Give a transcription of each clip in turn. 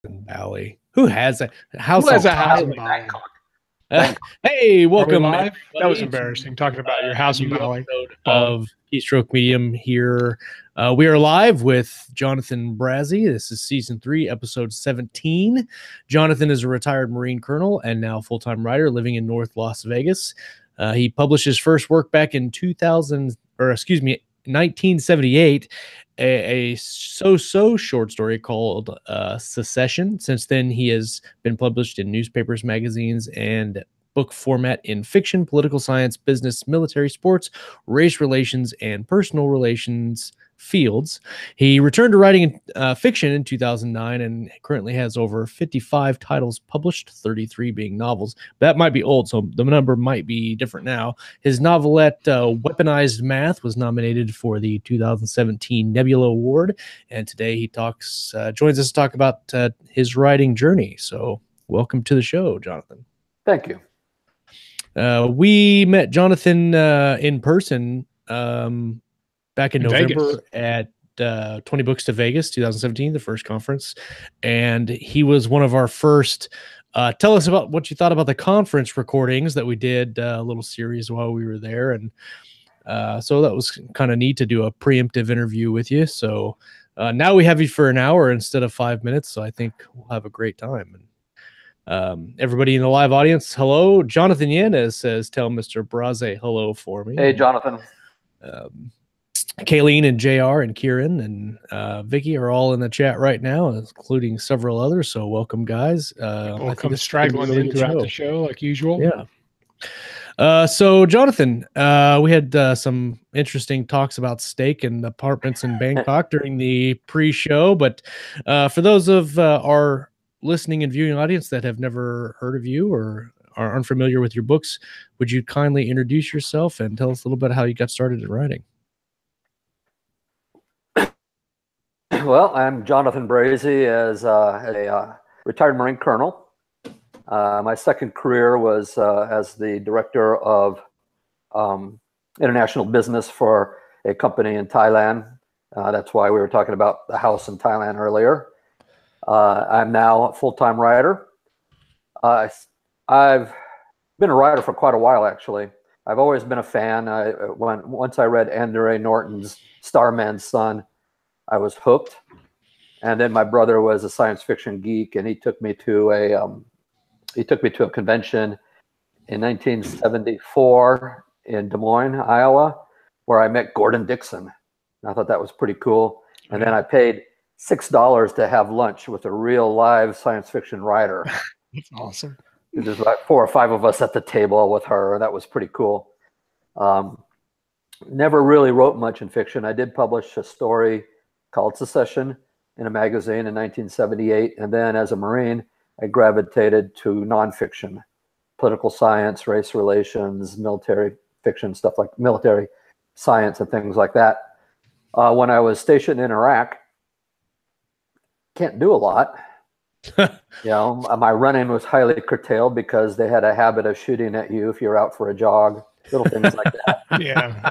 Valley. Who has a house? Who has on a house in Valley? Bali? Hey, Are we welcome. live? That was everybody, embarrassing. Talking about your house in new Bali. episode of Keystroke Medium here. We are live with Jonathan Brazee. This is season 3, episode 17. Jonathan is a retired Marine colonel and now full-time writer living in North Las Vegas. He published his first work back in 1978, a so-so short story called Secession. Since then, he has been published in newspapers, magazines, and book format in fiction, political science, business, military, sports, race relations, and personal relations fields. He returned to writing fiction in 2009 and currently has over 55 titles published, 33 being novels. That might be old, so the number might be different now. His novelette, Weaponized Math, was nominated for the 2017 Nebula Award, and today he joins us to talk about his writing journey. So welcome to the show, Jonathan. Thank you. We met Jonathan in person back in November at 20 Books to Vegas 2017, the first conference, and he was one of our first. Tell us about what you thought about the conference recordings that we did, a little series while we were there, and so that was kind of neat to do a preemptive interview with you. So now we have you for an hour instead of 5 minutes, so I think we'll have a great time. And everybody in the live audience, hello. Jonathan Yanez says, tell Mr. Brazee hello for me. Hey, Jonathan. Kayleen and JR and Kieran and Vicky are all in the chat right now, including several others. So welcome, guys. We'll come straggling in throughout the show like usual. Yeah. So Jonathan, we had some interesting talks about steak and apartments in Bangkok during the pre-show, but for those of our listening and viewing audience that have never heard of you or are unfamiliar with your books, would you kindly introduce yourself and tell us a little bit how you got started in writing? Well, I'm Jonathan Brazee, as a retired Marine colonel. My second career was as the director of international business for a company in Thailand. That's why we were talking about the house in Thailand earlier. I'm now a full-time writer. I've been a writer for quite a while, actually. I've always been a fan. Once I read Andre Norton's Starman's Son, I was hooked. And then my brother was a science fiction geek, and he took me to a convention in 1974 in Des Moines, Iowa, where I met Gordon Dixon. And I thought that was pretty cool. And then I paid $6 to have lunch with a real live science fiction writer. That's awesome. There's like 4 or 5 of us at the table with her. That was pretty cool. Never really wrote much in fiction. I did publish a story called Secession in a magazine in 1978. And then as a Marine, I gravitated to nonfiction, political science, race relations, military fiction, stuff like military science and things like that. When I was stationed in Iraq, can't do a lot. My running was highly curtailed because they had a habit of shooting at you if you're out for a jog, little things like that. Yeah.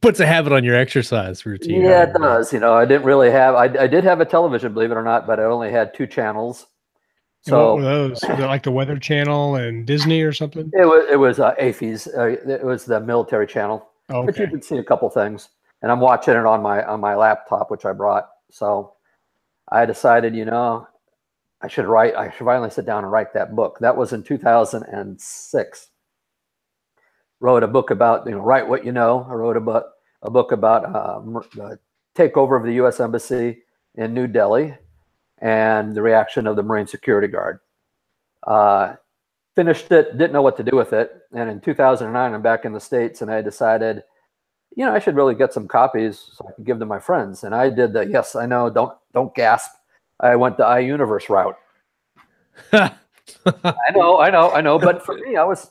Puts a habit on your exercise routine. Yeah, it does. I didn't really have, I did have a television, believe it or not, but I only had 2 channels. So what were those? Was it like the Weather Channel and Disney or something? It was AFIS. It was the military channel. Okay. But you could see a couple things. And I'm watching it on my laptop, which I brought. So I decided, I should finally sit down and write that book. That was in 2006. Wrote a book about, write what you know. I wrote a book about the takeover of the U.S. Embassy in New Delhi and the reaction of the Marine Security Guard. Finished it, didn't know what to do with it. And in 2009, I'm back in the States, and I decided, I should really get some copies so I can give to my friends. And I did the, yes, I know, don't gasp. I went the iUniverse route. I know. But for me, I was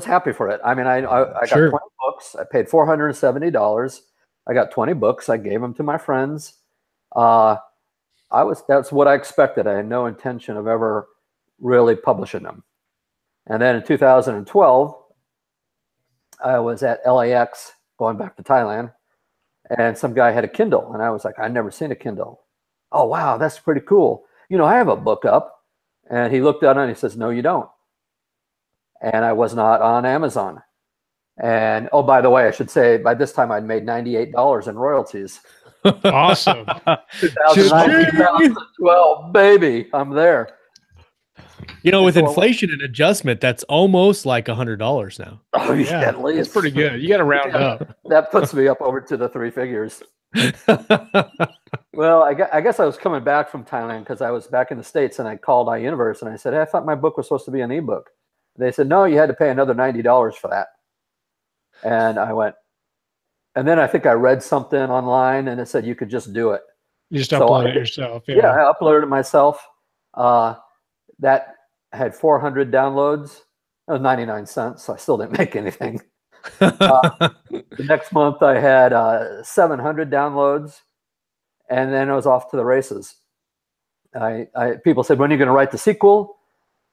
happy for it. I mean, I got 20 books. I paid $470. I got 20 books. I gave them to my friends. That's what I expected. I had no intention of ever really publishing them. And then in 2012, I was at LAX going back to Thailand, and some guy had a Kindle, and I was like, I'd never seen a Kindle. Oh, wow, that's pretty cool. I have a book up. And he looked at it and he says, no, you don't. And I was not on Amazon. And, oh, by the way, I should say, by this time I'd made $98 in royalties. Awesome. 2009, 2012, baby, I'm there. With inflation and adjustment, that's almost like $100 now. Oh, yeah, at least. It's pretty good. You got to round up. That puts me up over to the 3 figures. Well, I guess I was coming back from Thailand because I was back in the States, and I called iUniverse and I said, hey, I thought my book was supposed to be an ebook. They said, no, you had to pay another $90 for that. And I went, and then I think I read something online and it said you could just do it. You just upload it yourself. Yeah, I uploaded it myself. That had 400 downloads. That was 99 cents, so I still didn't make anything. The next month I had 700 downloads, and then I was off to the races. People said, when are you going to write the sequel?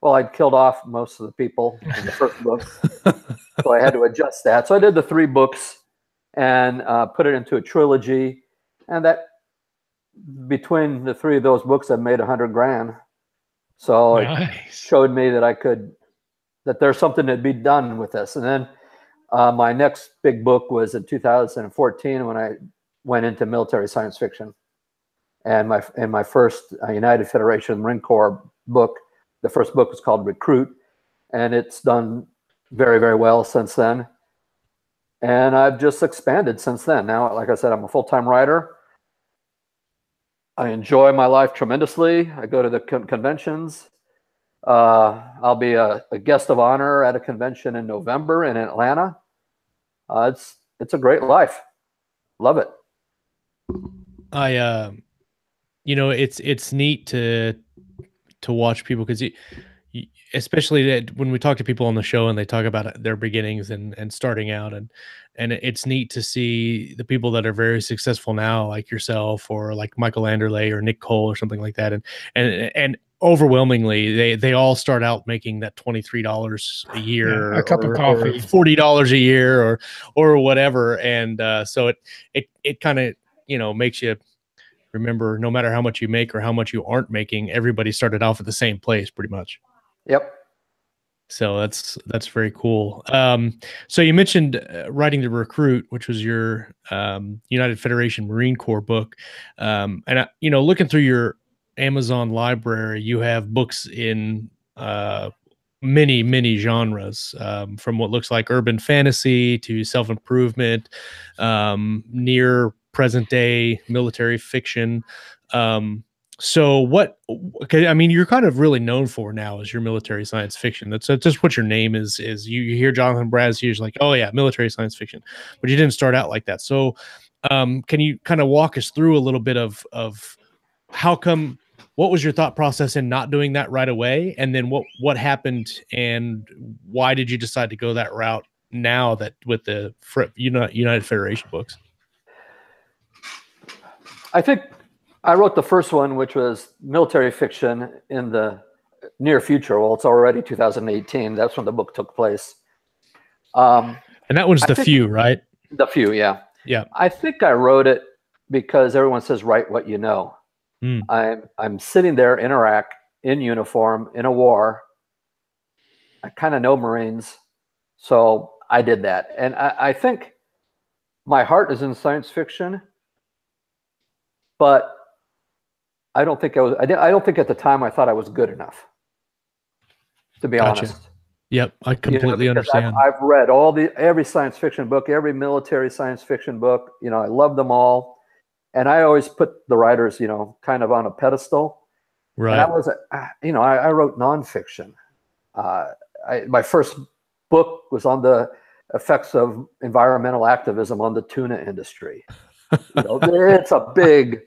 Well, I'd killed off most of the people in the first book, so I had to adjust that. So I did the 3 books and put it into a trilogy, and that between the 3 of those books, I made $100,000. So It showed me that that there's something to be done with this. And then my next big book was in 2014 when I went into military science fiction. And my first United Federation Marine Corps book, the first book was called Recruit, and it's done very, very well since then. And I've just expanded since then. Now, like I said, I'm a full-time writer. I enjoy my life tremendously. I go to the conventions. I'll be a guest of honor at a convention in November in Atlanta. It's a great life. Love it. It's neat to watch people, because especially when we talk to people on the show and they talk about their beginnings and starting out, and it's neat to see the people that are very successful now, like yourself or like Michael Anderley or Nick Cole or something like that, and overwhelmingly they all start out making that $23 a year, a cup of coffee, or $40 a year, or whatever, and so it kind of makes you remember, no matter how much you make or how much you aren't making, everybody started off at the same place pretty much. Yep. So that's very cool. So you mentioned writing the Recruit, which was your United Federation Marine Corps book, and looking through your Amazon library, you have books in many genres, from what looks like urban fantasy to self-improvement, near present day military fiction. So you're kind of really known for now is your military science fiction. That's just what your name is you hear Jonathan Brazee, you're like, oh yeah, military science fiction, but you didn't start out like that. So can you kind of walk us through a little bit of how come, what was your thought process in not doing that right away? And then what happened, and why did you decide to go that route now that with the United Federation books? I think I wrote the first one, which was military fiction in the near future. Well, it's already 2018. That's when the book took place. And that one's The Few, right? The Few, yeah. Yeah. I think I wrote it because everyone says, write what you know. I'm sitting there in Iraq, in uniform, in a war. I kind of know Marines. So I did that. And I think my heart is in science fiction, but I don't think I don't think at the time I thought I was good enough, to be honest. Yep, I completely understand. I've read every science fiction book, every military science fiction book. I love them all, and I always put the writers, kind of on a pedestal. Right. And I wrote nonfiction. My first book was on the effects of environmental activism on the tuna industry. It's a big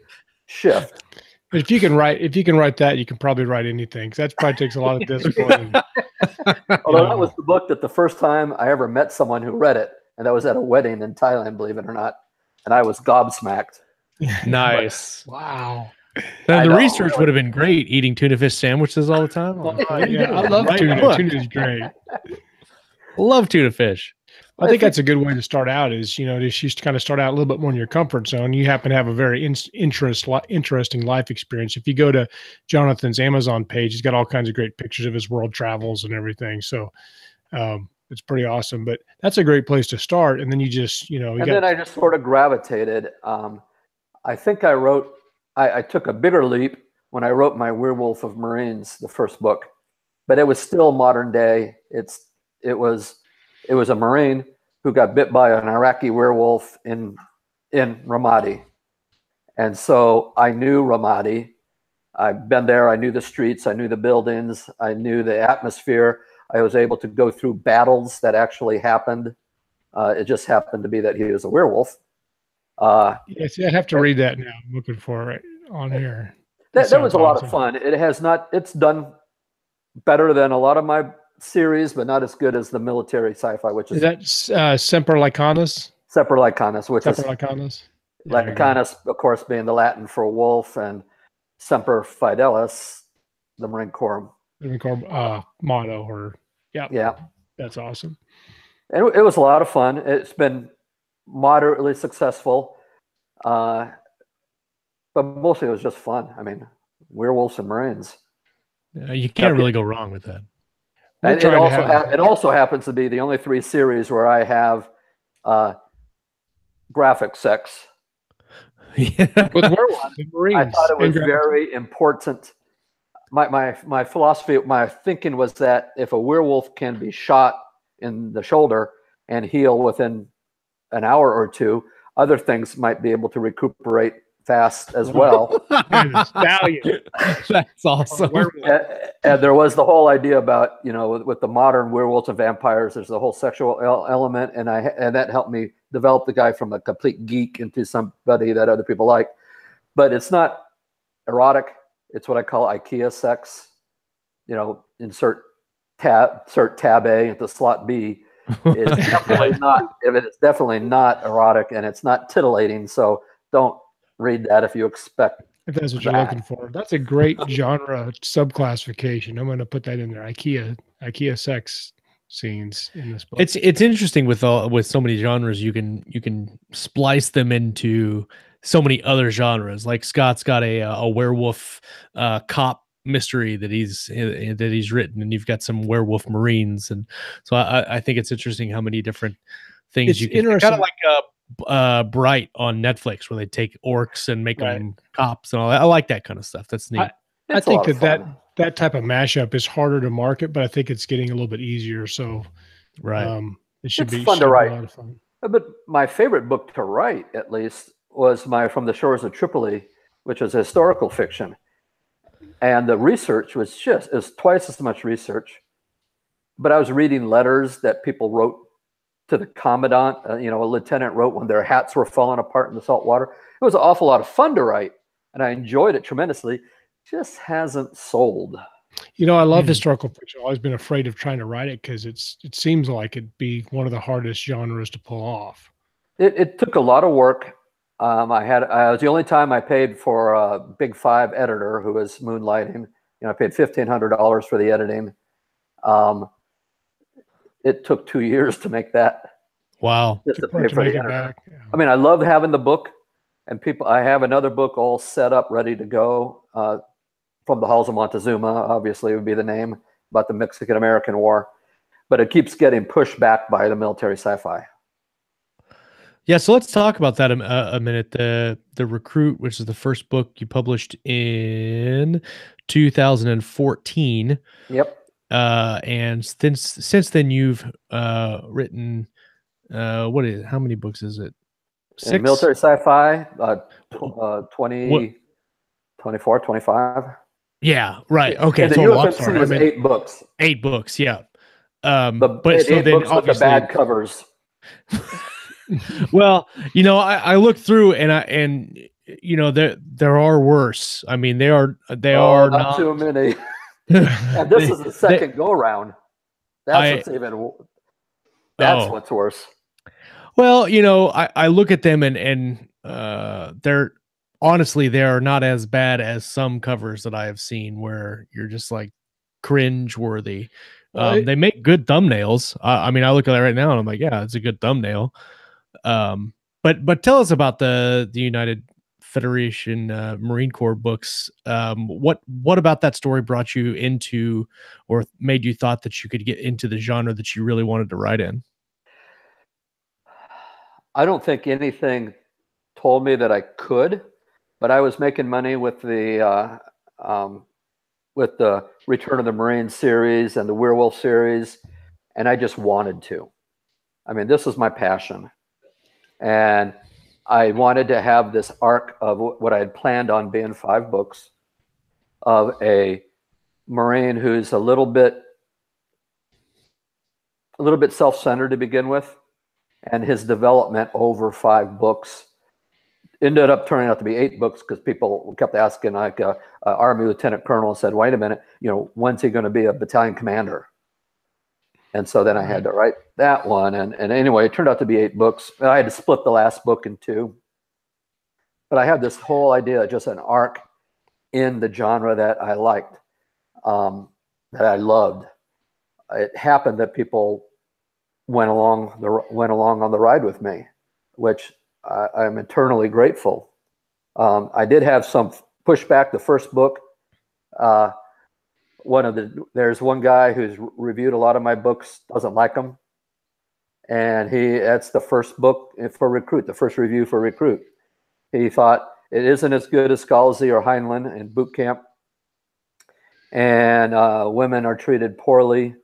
shift. But if you can write that, you can probably write anything. Because that probably takes a lot of discipline. Although that was the book that the first time I ever met someone who read it, and that was at a wedding in Thailand, believe it or not, and I was gobsmacked. Nice. Wow. Now, the research would have been great, eating tuna fish sandwiches all the time. Yeah, I love tuna. Tuna is great. Love tuna fish. I think that's a good way to start out is, you know, just kind of start out a little bit more in your comfort zone. You happen to have a very interesting life experience. If you go to Jonathan's Amazon page, he's got all kinds of great pictures of his world travels and everything. So it's pretty awesome, but that's a great place to start. And then you just, you know, then I just sort of gravitated. I think I took a bigger leap when I wrote my Werewolf of Marines, the first book, but it was still modern day. It was a Marine who got bit by an Iraqi werewolf in Ramadi. And so I knew Ramadi. I've been there. I knew the streets. I knew the buildings. I knew the atmosphere. I was able to go through battles that actually happened. It just happened to be that he was a werewolf. Yes, I have to read that now. I'm looking for it on here. That was a lot of fun. It's done better than a lot of my series, but not as good as the military sci-fi, which is that Semper Lycanus? Semper Lycanus, which Semper Lycanus. Lycanus, of course, being the Latin for wolf, and Semper Fidelis, the Marine Corps motto, or yeah, that's awesome. And it was a lot of fun. It's been moderately successful, but mostly it was just fun. I mean, werewolves and Marines. You can't really go wrong with that. And it also happens to be the only 3 series where I have graphic sex. Yeah. With werewolves and Marines. I thought it was very important. My philosophy, my thinking was that if a werewolf can be shot in the shoulder and heal within an hour or 2, other things might be able to recuperate fast as well. That's awesome. And there was the whole idea about, you know, with the modern werewolves and vampires, there's the whole sexual element, and that helped me develop the guy from a complete geek into somebody that other people like. But it's not erotic. It's what I call IKEA sex. You know, insert tab A into slot B. It's definitely not. It's definitely not erotic, and it's not titillating. So don't read that if you expect. If that's what you're looking for. That's a great genre subclassification. I'm going to put that in there. IKEA sex scenes in this book. It's interesting with so many genres. You can splice them into so many other genres. Like Scott's got a werewolf cop mystery that he's written, and you've got some werewolf Marines, and so I think it's interesting how many different things you can. Kind of like Bright on Netflix, where they take orcs and make them cops and all that. I like that kind of stuff. That's neat. I think that type of mashup is harder to market, but I think it's getting a little bit easier. So, it's fun to write. A lot of fun. But my favorite book to write, at least, was From the Shores of Tripoli, which was historical fiction, and the research was twice as much research. But I was reading letters that people wrote to the commandant. You know, a lieutenant wrote when their hats were falling apart in the salt water. It was an awful lot of fun to write, and I enjoyed it tremendously. Just hasn't sold. You know, I love historical fiction. I've always been afraid of trying to write it because it seems like it'd be one of the hardest genres to pull off. It took a lot of work. It was the only time I paid for a Big 5 editor who was moonlighting. You know, I paid $1,500 for the editing. It took 2 years to make that. Wow. Just to pay for the editor. Yeah. I mean, I love having the book, and I have another book all set up, ready to go. From the Halls of Montezuma, obviously would be the name, about the Mexican-American War. But it keeps getting pushed back by the military sci-fi. Yeah, so let's talk about that a minute. The Recruit, which is the first book you published in 2014. Yep. And since then you've written how many books is it? 6? In military sci-fi, 20, 24, 25. Yeah, right. Okay. And the UFMC was 8 books. 8 books, yeah. But so then obviously with the bad covers. Well, you know, I looked through and you know, there are worse. I mean, they are not too many. And this is the second go round. That's what's worse. Well, you know, I look at them and they're honestly, they are not as bad as some covers that I have seen where you're just like cringe worthy. They make good thumbnails. I mean, I look at it right now and I'm like, yeah, it's a good thumbnail. But tell us about the United Federation Marine Corps books. What about that story brought you into, or made you thought that you could get into the genre that you really wanted to write in? I don't think anything told me that I could, but I was making money with the Return of the Marine series and the Werewolf series, and I just wanted to. I mean, this is my passion. And I wanted to have this arc of what I had planned on being 5 books of a Marine who's a little bit self-centered to begin with, and his development over 5 books ended up turning out to be 8 books because people kept asking, like Army Lieutenant Colonel said, wait a minute, when's he going to be a battalion commander? And so then I had to write that one. And anyway, it turned out to be 8 books. I had to split the last book in 2. But I had this whole idea, just an arc in the genre that I liked, that I loved. It happened that people went along on the ride with me, which I'm eternally grateful. I did have some pushback the first book. There's one guy who's reviewed a lot of my books, doesn't like them, and that's the first book for Recruit, the first review for Recruit. He thought it isn't as good as Scalzi or Heinlein in Boot Camp, and women are treated poorly.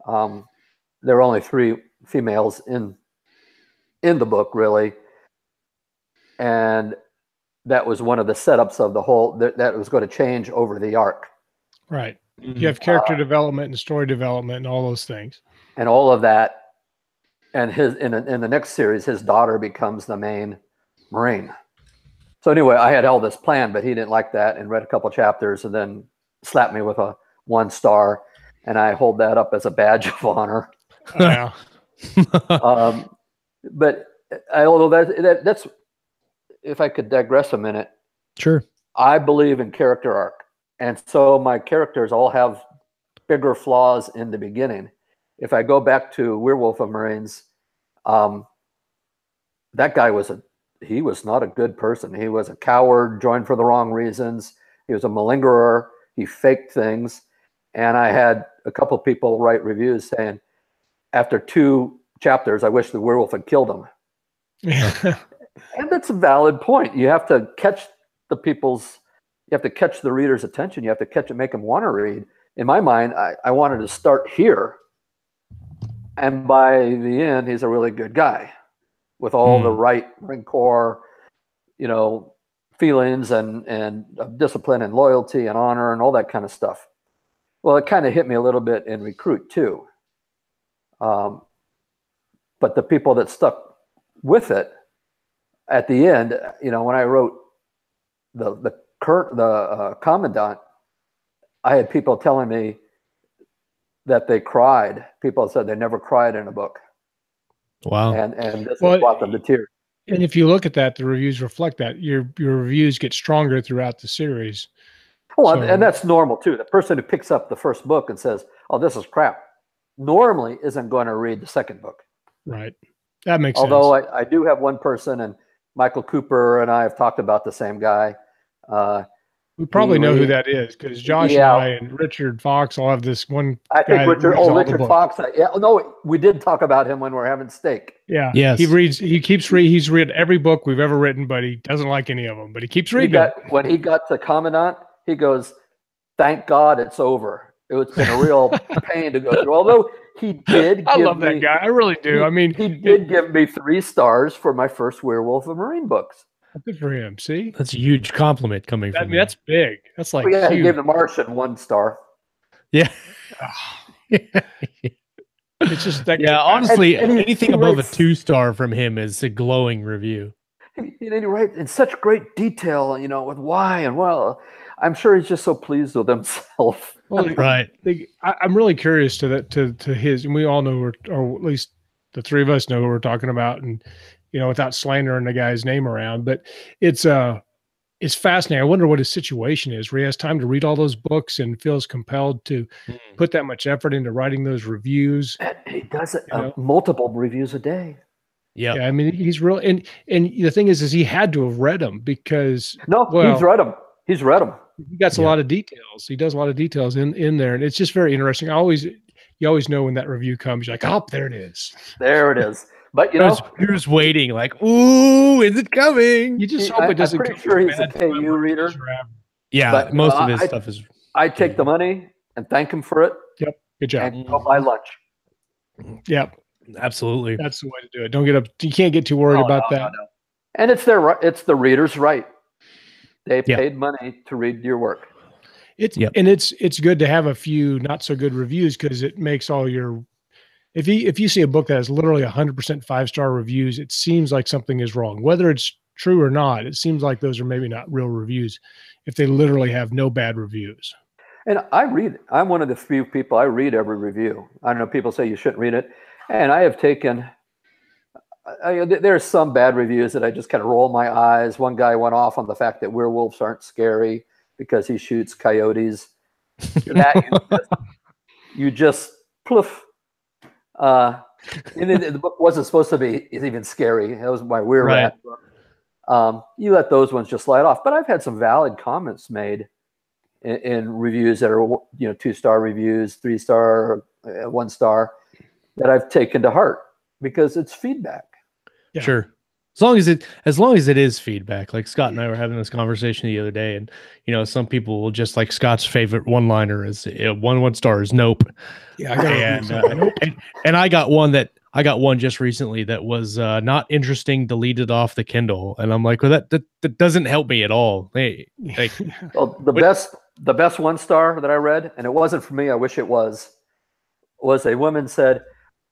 There are only 3 females in the book, really, and that was one of the setups of the whole that was going to change over the arc. Right. You have character development and story development and all those things. And all of that. And in the next series, his daughter becomes the main Marine. So anyway, I had all this planned, but he didn't like that and read a couple chapters and then slapped me with a 1 star. And I hold that up as a badge of honor. Yeah. But although that's, if I could digress a minute. Sure. I believe in character arc. And so my characters all have bigger flaws in the beginning. If I go back to Werewolf of Marines, that guy was not a good person. He was a coward, joined for the wrong reasons. He was a malingerer. He faked things. And I had a couple people write reviews saying, after 2 chapters, I wish the werewolf had killed him. Yeah. And that's a valid point. You have to catch you have to catch the reader's attention. You have to catch it, make them want to read. In my mind, I wanted to start here. And by the end, he's a really good guy with all the right Marine Corps, feelings and discipline and loyalty and honor and all that kind of stuff. Well, it kind of hit me a little bit in Recruit too. But the people that stuck with it at the end, when I wrote the commandant, I had people telling me that they cried. People said they never cried in a book. Wow. And this brought them to tears. And if you look at that, the reviews reflect that. Your reviews get stronger throughout the series. Well, and that's normal too. The person who picks up the first book and says, "Oh, this is crap," normally isn't going to read the second book. Right. That makes sense. Although I do have one person, and Michael Cooper and I have talked about the same guy. We probably know who that is because Josh and I and Richard Fox all have this one. I think Richard Fox. No, we did talk about him when we're having steak. Yeah. Yes. He's read every book we've ever written, but he doesn't like any of them. But he keeps reading. When he got to Commandant, he goes, "Thank God it's over. It's been a real pain to go through." Although he did. I love that guy. I really do. He did give me 3 stars for my first Werewolf of Marine books. Good for him. See, that's a huge compliment coming from him. That's big. That's like huge. He gave The Martian 1 star. Yeah. It's just that. Yeah, honestly, anything above a 2 star from him is a glowing review. And he writes in such great detail, with why and well. I'm sure he's just so pleased with himself. Well, right. I'm really curious to his, and we all know, or at least the 3 of us know who we're talking about, and without slandering the guy's name around, but it's it's fascinating. I wonder what his situation is, where he has time to read all those books and feels compelled to put that much effort into writing those reviews. He does it multiple reviews a day. Yeah. I mean, he's real. And the thing is he had to have read them because he's read them. He's read them. He got a lot of details. He does a lot of details in there, and it's just very interesting. You always know when that review comes. You're like, oh, there it is. There it is. But you're just waiting, like, ooh, is it coming? You just hope it doesn't. I'm pretty sure he's a KU reader. Yeah, but most of his stuff is. I take the money and thank him for it. Yep, good job. And go buy lunch. Yep, absolutely. That's the way to do it. Don't get up. You can't get too worried about that. No. And it's the reader's right. They paid money to read your work. And it's good to have a few not so good reviews because it makes all your. If you see a book that has literally 100% 5-star reviews, it seems like something is wrong. Whether it's true or not, it seems like those are maybe not real reviews if they literally have no bad reviews. And I read it. I'm one of the few people, I read every review. I don't know, people say you shouldn't read it. And I have taken, there's some bad reviews that I just kind of roll my eyes. One guy went off on the fact that werewolves aren't scary because he shoots coyotes. You just poof. And the book wasn't supposed to be even scary. That was my weird rat book. You let those ones just slide off. But I've had some valid comments made in reviews that are 2-star reviews, 3-star, 1-star that I've taken to heart because it's feedback. Yeah. Sure. As long as it is feedback. Like Scott and I were having this conversation the other day, and some people will just, like, Scott's favorite one-liner is 1 star is nope. Yeah, and I got one just recently that was not interesting, deleted off the Kindle, and I'm like, well, that doesn't help me at all. Hey, like, well, the best 1-star that I read, and it wasn't for me, I wish it was a woman said,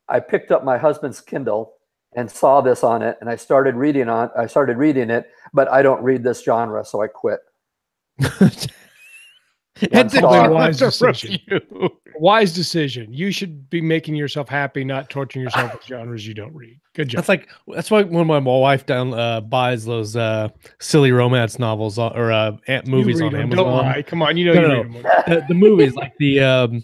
I picked up my husband's Kindle and saw this on it, and I started reading it, but I don't read this genre, so I quit. That's a wise decision. Wise decision. You should be making yourself happy, not torturing yourself with genres you don't read. Good job. That's why when my wife buys those silly romance novels or movies on Amazon. Don't lie. Come on, you read them. The movies like the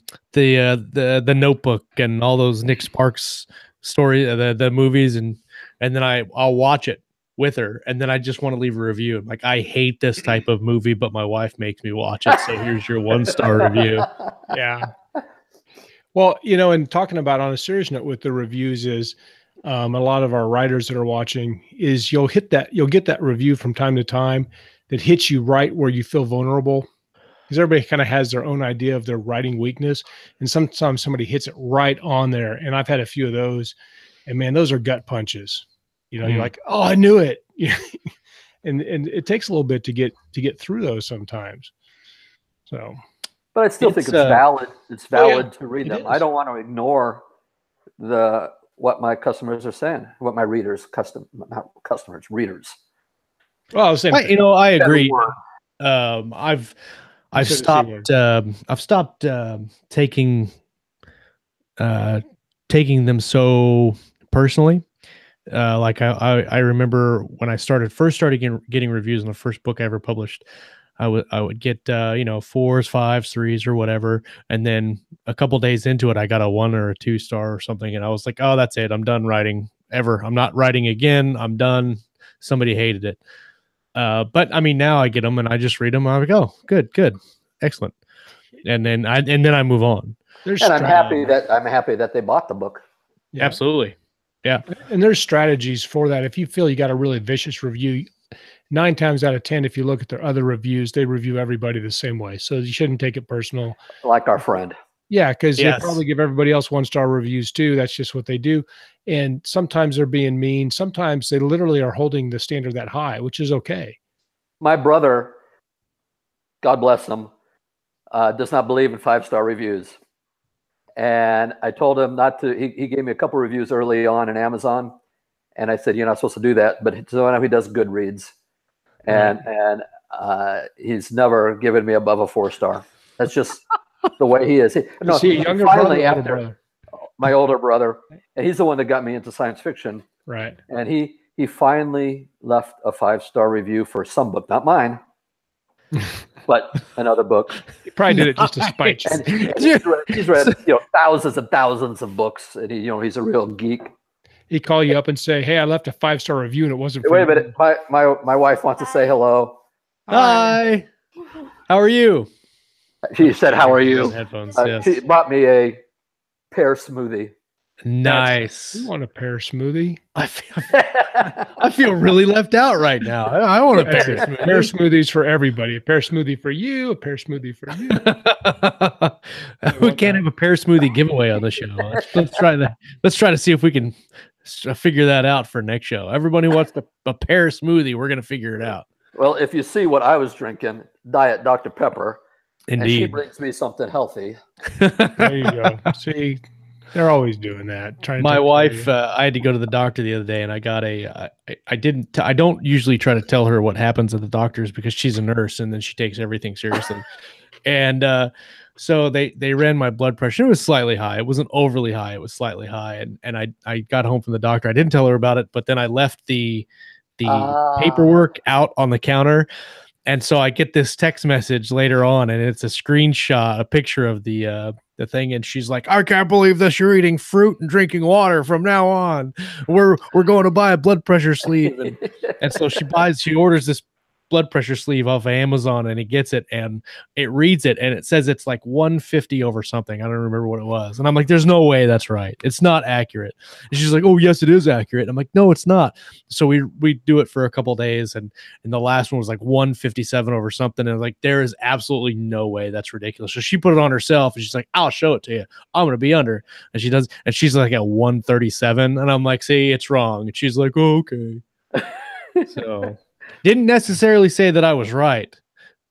Notebook and all those Nick Sparks story, the movies, and then I'll watch it with her, and then I just want to leave a review. I'm like, I hate this type of movie, but my wife makes me watch it, so here's your 1-star review. Yeah. Well, and talking about on a serious note with the reviews is a lot of our writers that are watching is you'll get that review from time to time that hits you right where you feel vulnerable, because everybody kind of has their own idea of their writing weakness, and sometimes somebody hits it right on there. And I've had a few of those, and man, those are gut punches. You're like, oh, I knew it. and it takes a little bit to get through those sometimes. So, but I still think it's valid. It's valid to read them. I don't want to ignore what my customers are saying, what my readers, readers. Well, I was saying, I agree. I've stopped taking them so personally. Like I remember when I first started getting reviews on the first book I ever published, I would get 4s, 5s, 3s or whatever, and then a couple days into it I got a 1 or a 2-star or something, and I was like, oh, that's it, I'm done writing ever. I'm not writing again. I'm done. Somebody hated it. But I mean, now I get them and I just read them. I go, oh, good, excellent, and then I move on. I'm happy that they bought the book. Yeah. Absolutely. Yeah. And there's strategies for that. If you feel you got a really vicious review, 9 times out of 10, if you look at their other reviews, they review everybody the same way. So you shouldn't take it personal. Like our friend. Yeah, because they probably give everybody else 1-star reviews too. That's just what they do. And sometimes they're being mean. Sometimes they literally are holding the standard that high, which is okay. My brother, God bless him, does not believe in 5-star reviews. And I told him not to. He gave me a couple reviews early on in Amazon, and I said, you're not supposed to do that. But so now he does Goodreads, and he's never given me above a 4-star. That's just the way he is. Is he a younger brother or older brother? My older brother, and he's the one that got me into science fiction. Right. And he finally left a 5-star review for some book, not mine, but another book. He probably did it just to spite you. And he's read thousands and thousands of books, and he's a real geek. He'd call you up and say, "Hey, I left a 5-star review and it wasn't for Wait a you." minute, my wife wants to say hello. Hi. How are you? She said, "How are you?" Headphones. She bought me a pear smoothie. Nice. You want a pear smoothie? I feel really left out right now. I want a pear smoothie. Pear smoothies for everybody. A pear smoothie for you. A pear smoothie for you. We can't have a pear smoothie giveaway on the show. Let's try to see if we can figure that out for next show. Everybody wants a pear smoothie. We're gonna figure it out. Well, if you see what I was drinking, Diet Dr. Pepper. Indeed. And she brings me something healthy. There you go. See, they're always doing that. My wife, I had to go to the doctor the other day, and I got I don't usually try to tell her what happens at the doctor's because she's a nurse, and then she takes everything seriously. And so they ran my blood pressure. It was slightly high. It wasn't overly high. It was slightly high. And I got home from the doctor. I didn't tell her about it, but then I left the paperwork out on the counter. And so I get this text message later on, and it's a screenshot, a picture of the thing, and she's like, "I can't believe this! You're eating fruit and drinking water from now on. We're going to buy a blood pressure sleeve." And so she orders this blood pressure sleeve off of Amazon, and he gets it, and it reads it, and it says it's like 150 over something. I don't remember what it was. And I'm like, there's no way that's right. It's not accurate. And she's like, "Oh, yes, it is accurate." I'm like, "No, it's not." So we do it for a couple days, and the last one was like 157 over something. And I was like, there is absolutely no way. That's ridiculous. So she put it on herself, and she's like, "I'll show it to you. I'm going to be under." And she does, and she's like at 137. And I'm like, "See, it's wrong." And she's like, "Oh, okay." So didn't necessarily say that I was right,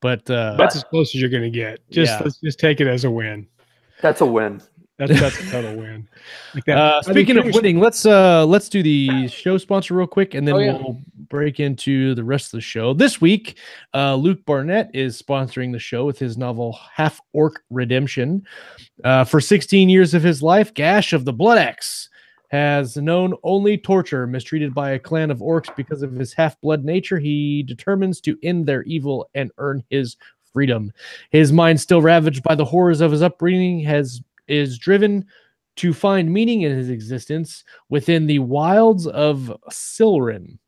but that's as close as you're going to get. Let's just take it as a win. That's a win. That's a total win. Like that. Speaking of winning, let's do the show sponsor real quick, and then we'll break into the rest of the show. This week, Luke Barnett is sponsoring the show with his novel Half-Orc Redemption. For 16 years of his life, Gash of the Bloodaxe has known only torture. Mistreated by a clan of orcs because of his half-blood nature, he determines to end their evil and earn his freedom. His mind, still ravaged by the horrors of his upbringing, is driven to find meaning in his existence within the wilds of Sylrin.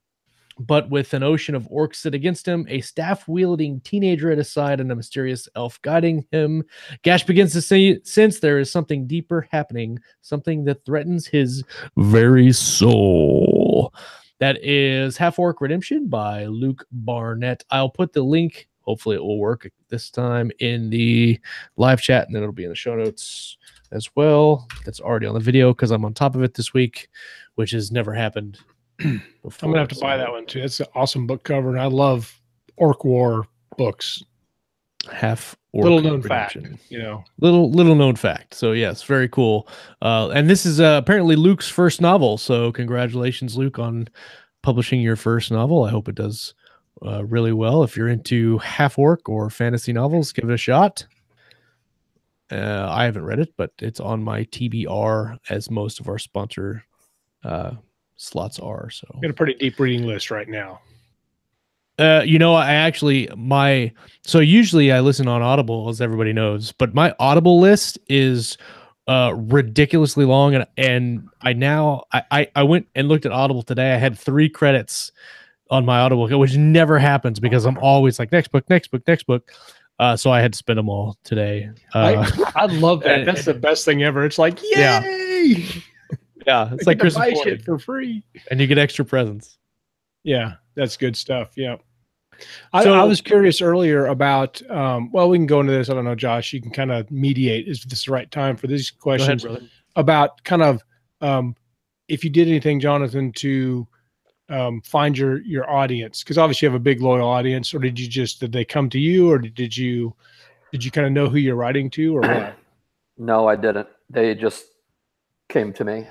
But with an ocean of orcs set against him, a staff-wielding teenager at his side, and a mysterious elf guiding him, Gash begins to sense there is something deeper happening, something that threatens his very soul. That is Half-Orc Redemption by Luke Barnett. I'll put the link, hopefully it will work this time, in the live chat, and then it'll be in the show notes as well. That's already on the video because I'm on top of it this week, which has never happened before. I'm gonna have to buy that one too. It's an awesome book cover, and I love Orc War books. Half-Orc little known Redemption. fact, you know, little known fact. So yes, very cool. And this is apparently Luke's first novel. So congratulations, Luke, on publishing your first novel. I hope it does really well. If you're into half-orc or fantasy novels, give it a shot. I haven't read it, but it's on my TBR, as most of our sponsor slots are. So got a pretty deep reading list right now. You know, so usually I listen on Audible, as everybody knows, but my Audible list is ridiculously long, and I went and looked at Audible today. I had 3 credits on my Audible, which never happens because I'm always like next book. So I had to spend them all today. I love that. That's the best thing ever. It's like, yay! Yeah, it's like Christmas shit for free, and you get extra presents. Yeah, that's good stuff. Yeah. I was curious earlier about, well, we can go into this. I don't know, Josh, you can kind of mediate. Is this the right time for these questions? Go ahead, brother. About kind of, if you did anything, Jonathan, to find your audience, because obviously you have a big loyal audience, or did they come to you, or did you kind of know who you're writing to, or what? No, I didn't. They just came to me.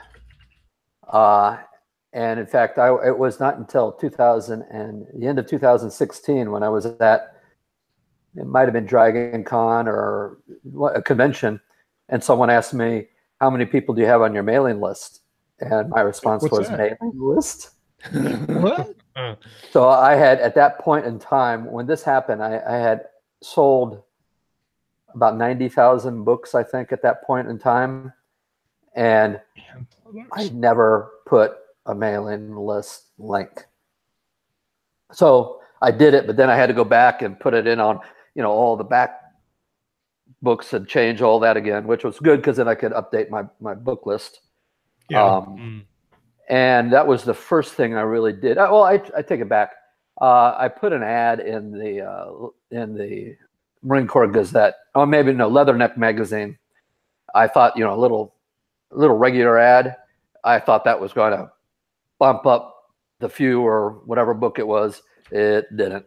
And in fact, it was not until the end of 2016 when I was at, it might have been Dragon Con or a convention, and someone asked me, "How many people do you have on your mailing list?" And my response was, "Mailing list?" What? So I had, at that point in time, when this happened, I had sold about 90,000 books, I think, at that point in time. And I never put a mailing list link. So I did it, but then I had to go back and put it in on, all the back books and change all that again, which was good because then I could update my book list. Yeah. And that was the first thing I really did. Well, I take it back. I put an ad in the Marine Corps Gazette, or maybe no, Leatherneck magazine. I thought, a little regular ad. I thought that was going to bump up the few or whatever book it was. It didn't.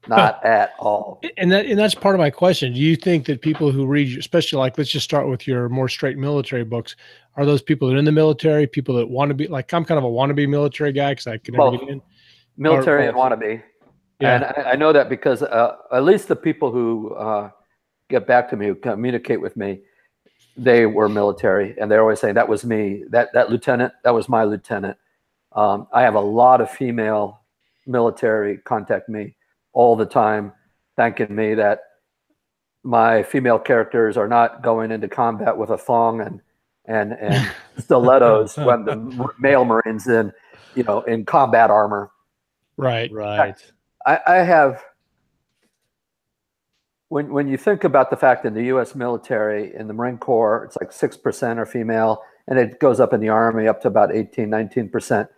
Not at all. And that's part of my question. Do you think that people who read, especially like, let's just start with your more straight military books, are those people that are in the military, people that want to be, like, I'm kind of a wannabe military guy because I can never get in. Military and wannabe. Yeah. And I know that because at least the people who get back to me, who communicate with me, they were military, and they're always saying, that was me, that lieutenant, that was my lieutenant. I have a lot of female military contact me all the time, thanking me that my female characters are not going into combat with a thong and stilettos when the male Marines in combat armor. Right. I have, when you think about the fact in the U.S. military, in the Marine Corps, it's like 6% are female, and it goes up in the Army up to about 18, 19%.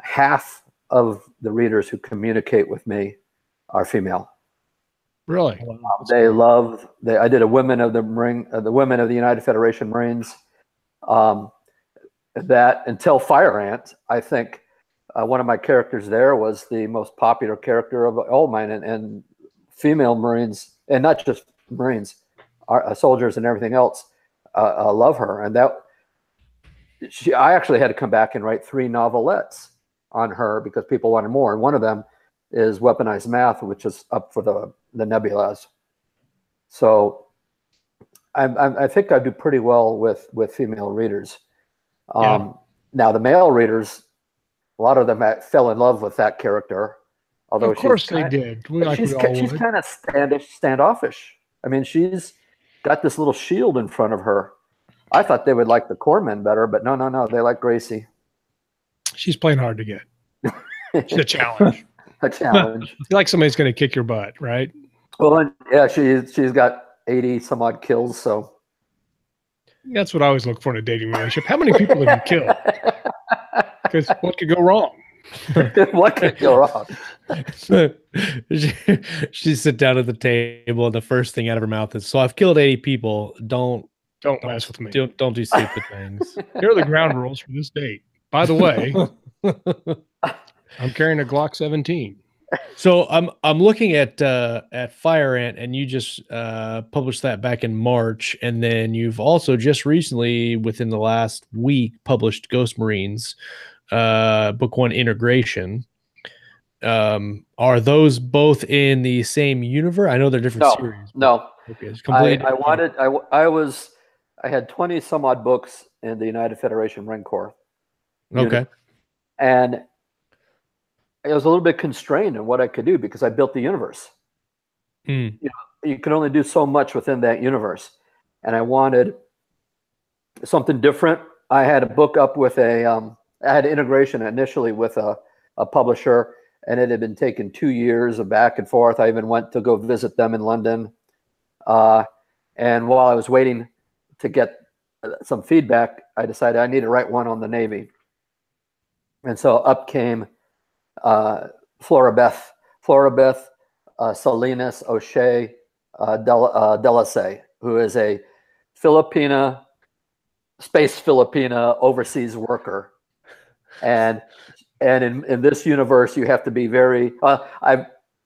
Half of the readers who communicate with me are female. Really? They love. I did a Women of the United Federation Marines. That until Fire Ant, I think one of my characters there was the most popular character of all mine, and female Marines, and not just Marines, soldiers and everything else, love her. And I actually had to come back and write 3 novelettes on her because people wanted more. And one of them is Weaponized Math, which is up for the Nebulas. So I think I do pretty well with female readers. Now the male readers, a lot of them fell in love with that character. Although of course they did. She's kind of standoffish. I mean, she's got this little shield in front of her. I thought they would like the corpsmen better, but no, they like Gracie. She's playing hard to get. She's a challenge. A challenge. You like somebody's going to kick your butt, right? Well, yeah, she's got 80 some odd kills, so that's what I always look for in a dating relationship. How many people have you killed? Because what could go wrong? What could go wrong? She sit down at the table, and the first thing out of her mouth is, "So I've killed 80 people. Don't mess with me. Don't do stupid things." Here are the ground rules for this date. By the way, I'm carrying a Glock 17. So I'm looking at Fire Ant, and you just published that back in March, and then you've also just recently, within the last week, published Ghost Marines, book 1 integration. Are those both in the same universe? I know they're different series. No, okay, it's completely I had 20 some odd books in the United Federation Marine Corps. Okay. And I was a little bit constrained in what I could do because I built the universe. You can only do so much within that universe. And I wanted something different. I had a book up with I had integration initially with a publisher, and it had been taking 2 years of back and forth. I even went to go visit them in London. And while I was waiting to get some feedback, I decided I need to write one on the Navy. And so up came Florabeth, Salinas O'Shea Delasay, who is a space Filipina overseas worker. And in this universe, you have to be very, I've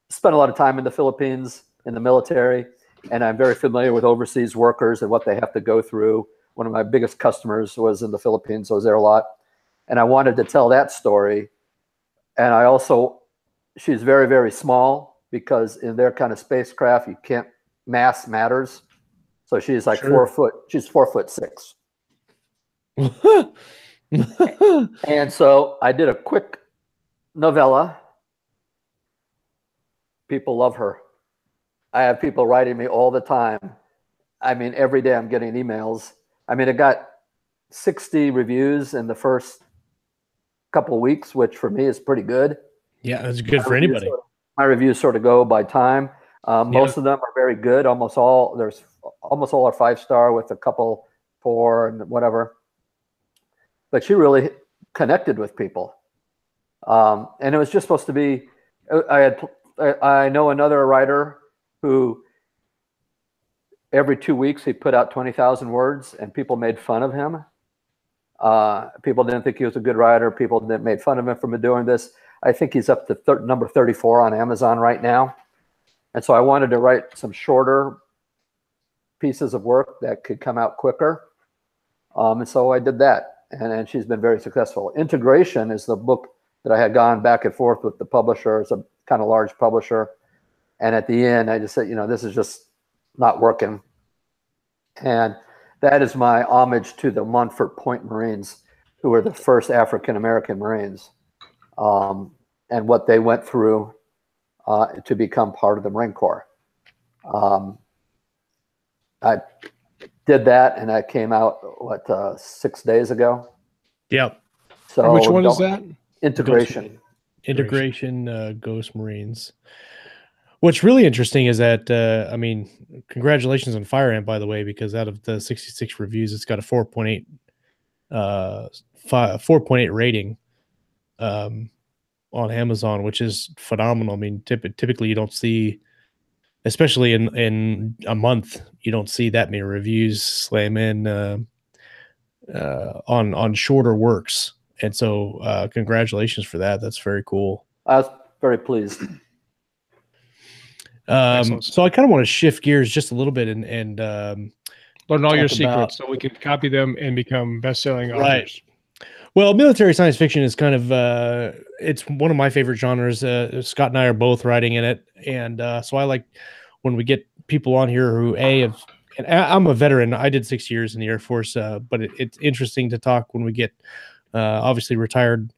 spent a lot of time in the Philippines in the military, and I'm very familiar with overseas workers and what they have to go through. One of my biggest customers was in the Philippines, so I was there a lot. And I wanted to tell that story. And she's very, very small, because in their kind of spacecraft, you can't, mass matters. So she's like 4'6". And so I did a quick novella. People love her. I have people writing me all the time. I mean, every day I'm getting emails. I mean, it got 60 reviews in the first couple of weeks, which for me is pretty good. Yeah, that's good for anybody. My reviews sort of go by time. Most of them are very good. Almost all are 5-star with a couple 4 and whatever. But she really connected with people. And it was just supposed to be, I know another writer who every 2 weeks he put out 20,000 words and people made fun of him. People didn't think he was a good writer. People made fun of him for doing this. I think he's up to number 34 on Amazon right now. And so I wanted to write some shorter pieces of work that could come out quicker. And so I did that. And she's been very successful. Integration is the book that I had gone back and forth with the publisher. It's a kind of large publisher. And at the end, I just said, this is just not working. And that is my homage to the Montfort Point Marines, who were the first African-American Marines, and what they went through to become part of the Marine Corps. I did that, and that came out, 6 days ago? Yep. So which one is that? Integration. Integration, Ghost Marines. What's really interesting is that, I mean, congratulations on Fire Ant, by the way, because out of the 66 reviews, it's got a 4.8 rating on Amazon, which is phenomenal. I mean, typically you don't see, especially in a month, you don't see that many reviews slam in on shorter works. And so congratulations for that. That's very cool. I was very pleased. So I kind of want to shift gears just a little bit and learn all your secrets so we can copy them and become best-selling authors. Right. Well, military science fiction is kind of it's one of my favorite genres. Scott and I are both writing in it, and so I like when we get people on here who and I'm a veteran. I did 6 years in the Air Force, but it's interesting to talk when we get obviously retired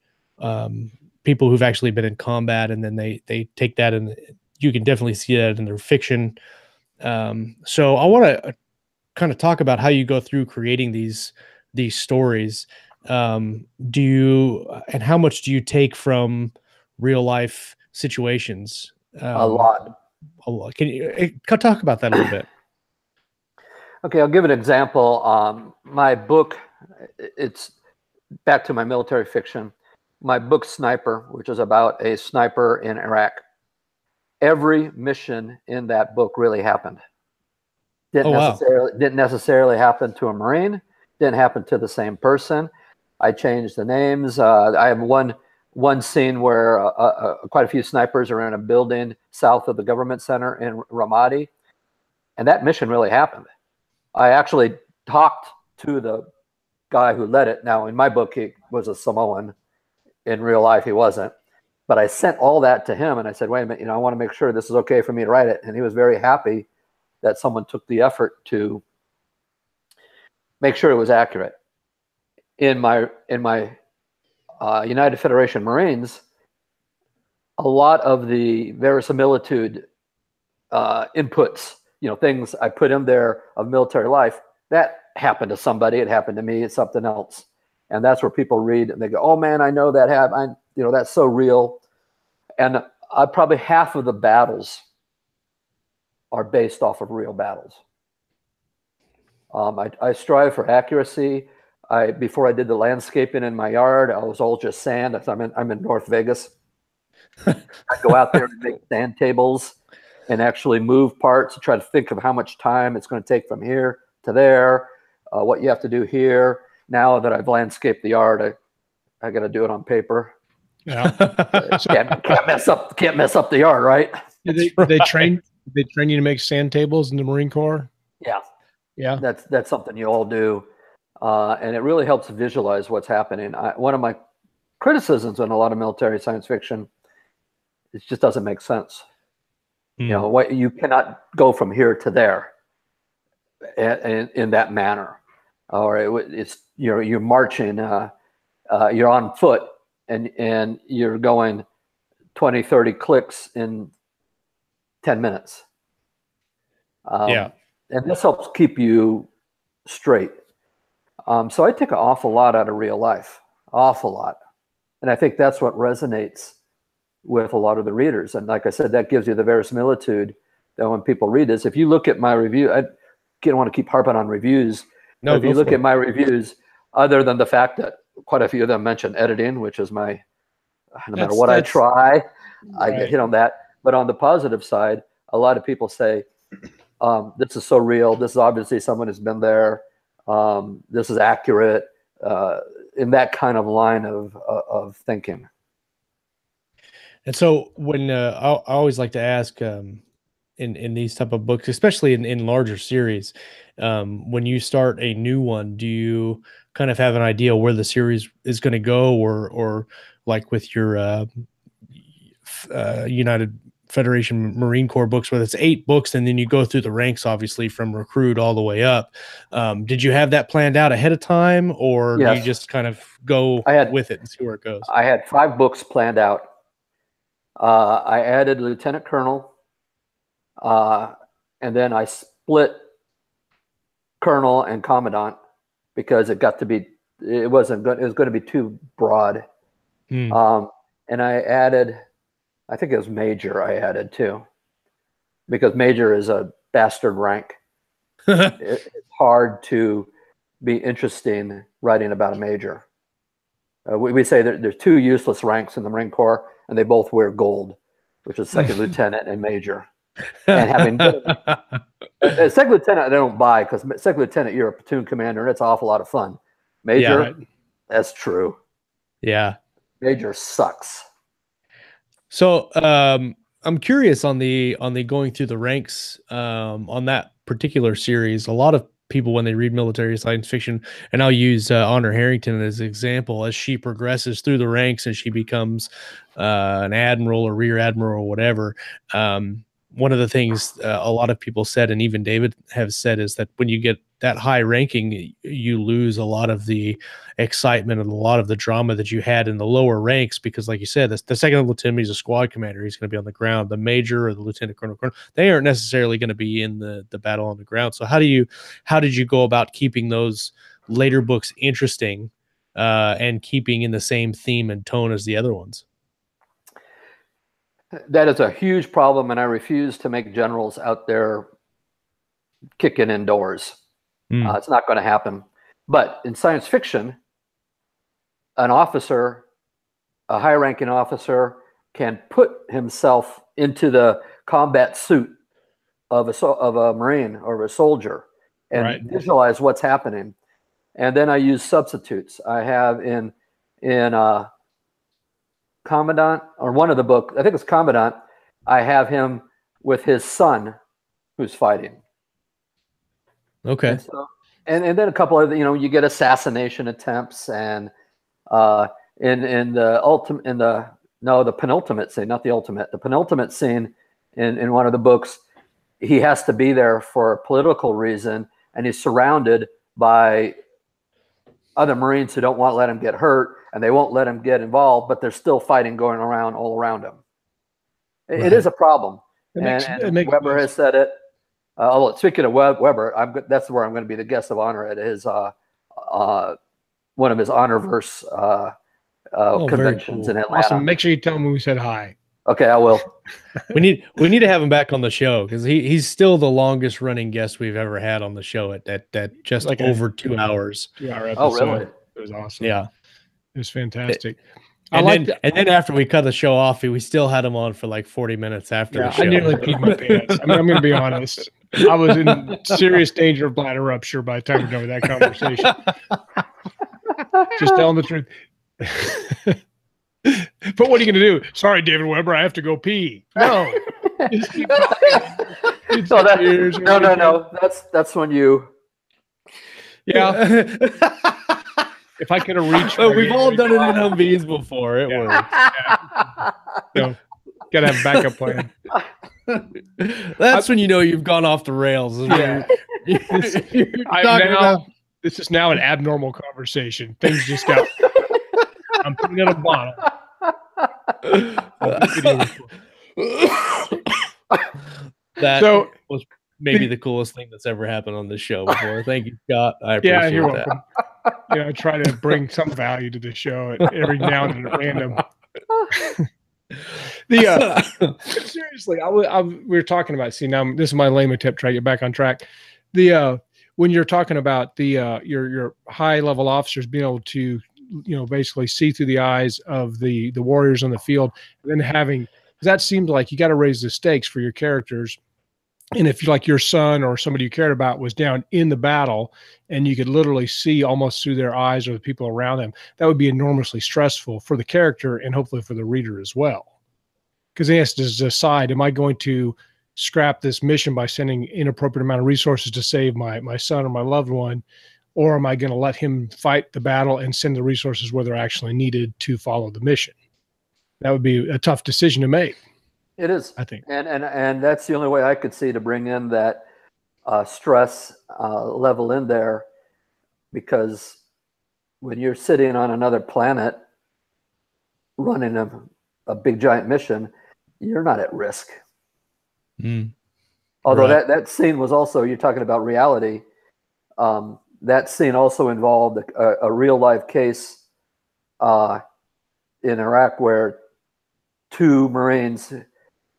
people who've actually been in combat, and then they take that and you can definitely see that in their fiction. So I want to kind of talk about how you go through creating these stories. And how much do you take from real life situations? A lot. Can you talk about that a little bit? Okay, I'll give an example. My book, it's back to my military fiction. My book, Sniper, which is about a sniper in Iraq. Every mission in that book really happened. Didn't necessarily happen to a Marine. Didn't happen to the same person. I changed the names. I have one scene where quite a few snipers are in a building south of the government center in Ramadi, and that mission really happened. I actually talked to the guy who led it. Now, in my book, he was a Samoan. In real life, he wasn't. But I sent all that to him, and I said, wait a minute, I want to make sure this is okay for me to write it. And he was very happy that someone took the effort to make sure it was accurate. In my United Federation Marines, a lot of the verisimilitude inputs, things I put in there of military life, that happened to somebody. It happened to me. It's something else. And that's where people read and they go, oh man, I know that happened. That's so real. And probably half of the battles are based off of real battles. I strive for accuracy. Before I did the landscaping in my yard, I was all just sand. I'm in North Vegas. I go out there and make sand tables and actually move parts and try to think of how much time it's going to take from here to there, what you have to do here. Now that I've landscaped the yard, I got to do it on paper. Yeah, can't mess up the yard, right? They train you to make sand tables in the Marine Corps. Yeah. That's something you all do, and it really helps visualize what's happening. One of my criticisms in a lot of military science fiction, it just doesn't make sense. You cannot go from here to there in that manner, or it's you're marching, you're on foot, and you're going 20, 30 clicks in 10 minutes. Yeah. And this helps keep you straight. So I take an awful lot out of real life, awful lot. And I think that's what resonates with a lot of the readers. And like I said, that gives you the verisimilitude that when people read this, if you look at my review, I don't want to keep harping on reviews. No, if you look at my reviews, other than the fact that quite a few of them mention editing, which is my, no matter what I try, I get hit on that. But on the positive side, a lot of people say, this is so real. This is obviously someone who's been there. This is accurate, in that kind of line of thinking. And so when I always like to ask in these type of books, especially in larger series, when you start a new one, do you kind of have an idea where the series is going to go, or like with your United Federation Marine Corps books, where it's 8 books and then you go through the ranks, obviously from recruit all the way up. Did you have that planned out ahead of time, or do you just kind of go with it and see where it goes? I had 5 books planned out. I added Lieutenant Colonel, and then I split Colonel and Commandant because it got to be, it wasn't good. It was going to be too broad. And I added, I think it was Major I added too, because Major is a bastard rank. It's hard to be interesting writing about a Major. We say that there's 2 useless ranks in the Marine Corps, and they both wear gold, which is Second Lieutenant and Major. And having Second Lieutenant, I don't buy, because Second Lieutenant, you're a platoon commander, and it's an awful lot of fun. Major, that's true. Yeah, Major sucks. So I'm curious on the going through the ranks on that particular series. A lot of people, when they read military science fiction, and I'll use Honor Harrington as an example, as she progresses through the ranks and she becomes an admiral or rear admiral or whatever. One of the things a lot of people said, and even David has said, is that when you get that high ranking, you lose a lot of the excitement and a lot of the drama that you had in the lower ranks, because like you said, the second lieutenant is a squad commander. He's going to be on the ground. The major or the lieutenant colonel, they aren't necessarily going to be in the battle on the ground. So how did you go about keeping those later books interesting and keeping in the same theme and tone as the other ones? That is a huge problem, and I refuse to make generals out there kicking indoors. It's not going to happen. But in science fiction, an officer, a high-ranking officer, can put himself into the combat suit of a Marine or a soldier and visualize what's happening. And then I use substitutes. I have in Commandant, or one of the books, I think it's Commandant, I have him with his son who's fighting. Okay. And then a couple of, you get assassination attempts, and in the penultimate scene, not the ultimate, the penultimate scene in one of the books, he has to be there for a political reason, and he's surrounded by other Marines who don't want to let him get hurt, and they won't let him get involved, but there's still fighting going around all around him. It is a problem. And Weber has said it. Speaking of Weber, that's where I'm going to be the guest of honor at his one of his Honorverse conventions in Atlanta. Awesome. Make sure you tell him we said hi. Okay, I will. we need to have him back on the show, because he's still the longest running guest we've ever had on the show at just like over 2 hours. 2-hour episode. Oh, really? It was awesome. Yeah, it was fantastic. And then after we cut the show off, we still had him on for like 40 minits after the show. I nearly peed my pants. I'm going to be honest. I was in serious danger of bladder rupture by the time we're done with that conversation. Just telling the truth. But what are you going to do? Sorry, David Weber, I have to go pee. No. No. That's when you. Yeah. If I could have reached. Oh, we've all done it in Humvees before. It works. Yeah. So, gotta have a backup plan. That's when you know you've gone off the rails. Yeah. This is now an abnormal conversation. Things just got I'm putting in a bottle. That was maybe the coolest thing that's ever happened on this show before. Thank you, Scott. I appreciate that. You're welcome. I try to bring some value to the show every now and then at random. Seriously, we were talking about. See, now this is my lame attempt to try to get back on track. When you're talking about your high level officers being able to basically see through the eyes of the warriors on the field, and then that seemed like you got to raise the stakes for your characters. And if your son or somebody you cared about was down in the battle and you could literally see almost through their eyes or the people around them, that would be enormously stressful for the character and hopefully for the reader as well. Because he has to decide, am I going to scrap this mission by sending inappropriate amount of resources to save my son or my loved one, or am I going to let him fight the battle and send the resources where they're actually needed to follow the mission? That would be a tough decision to make. It is, I think, and that's the only way I could see to bring in that stress level in there, because when you're sitting on another planet running a big giant mission, you're not at risk. Although that scene was also, you're talking about reality. That scene also involved a real life case in Iraq where 2 Marines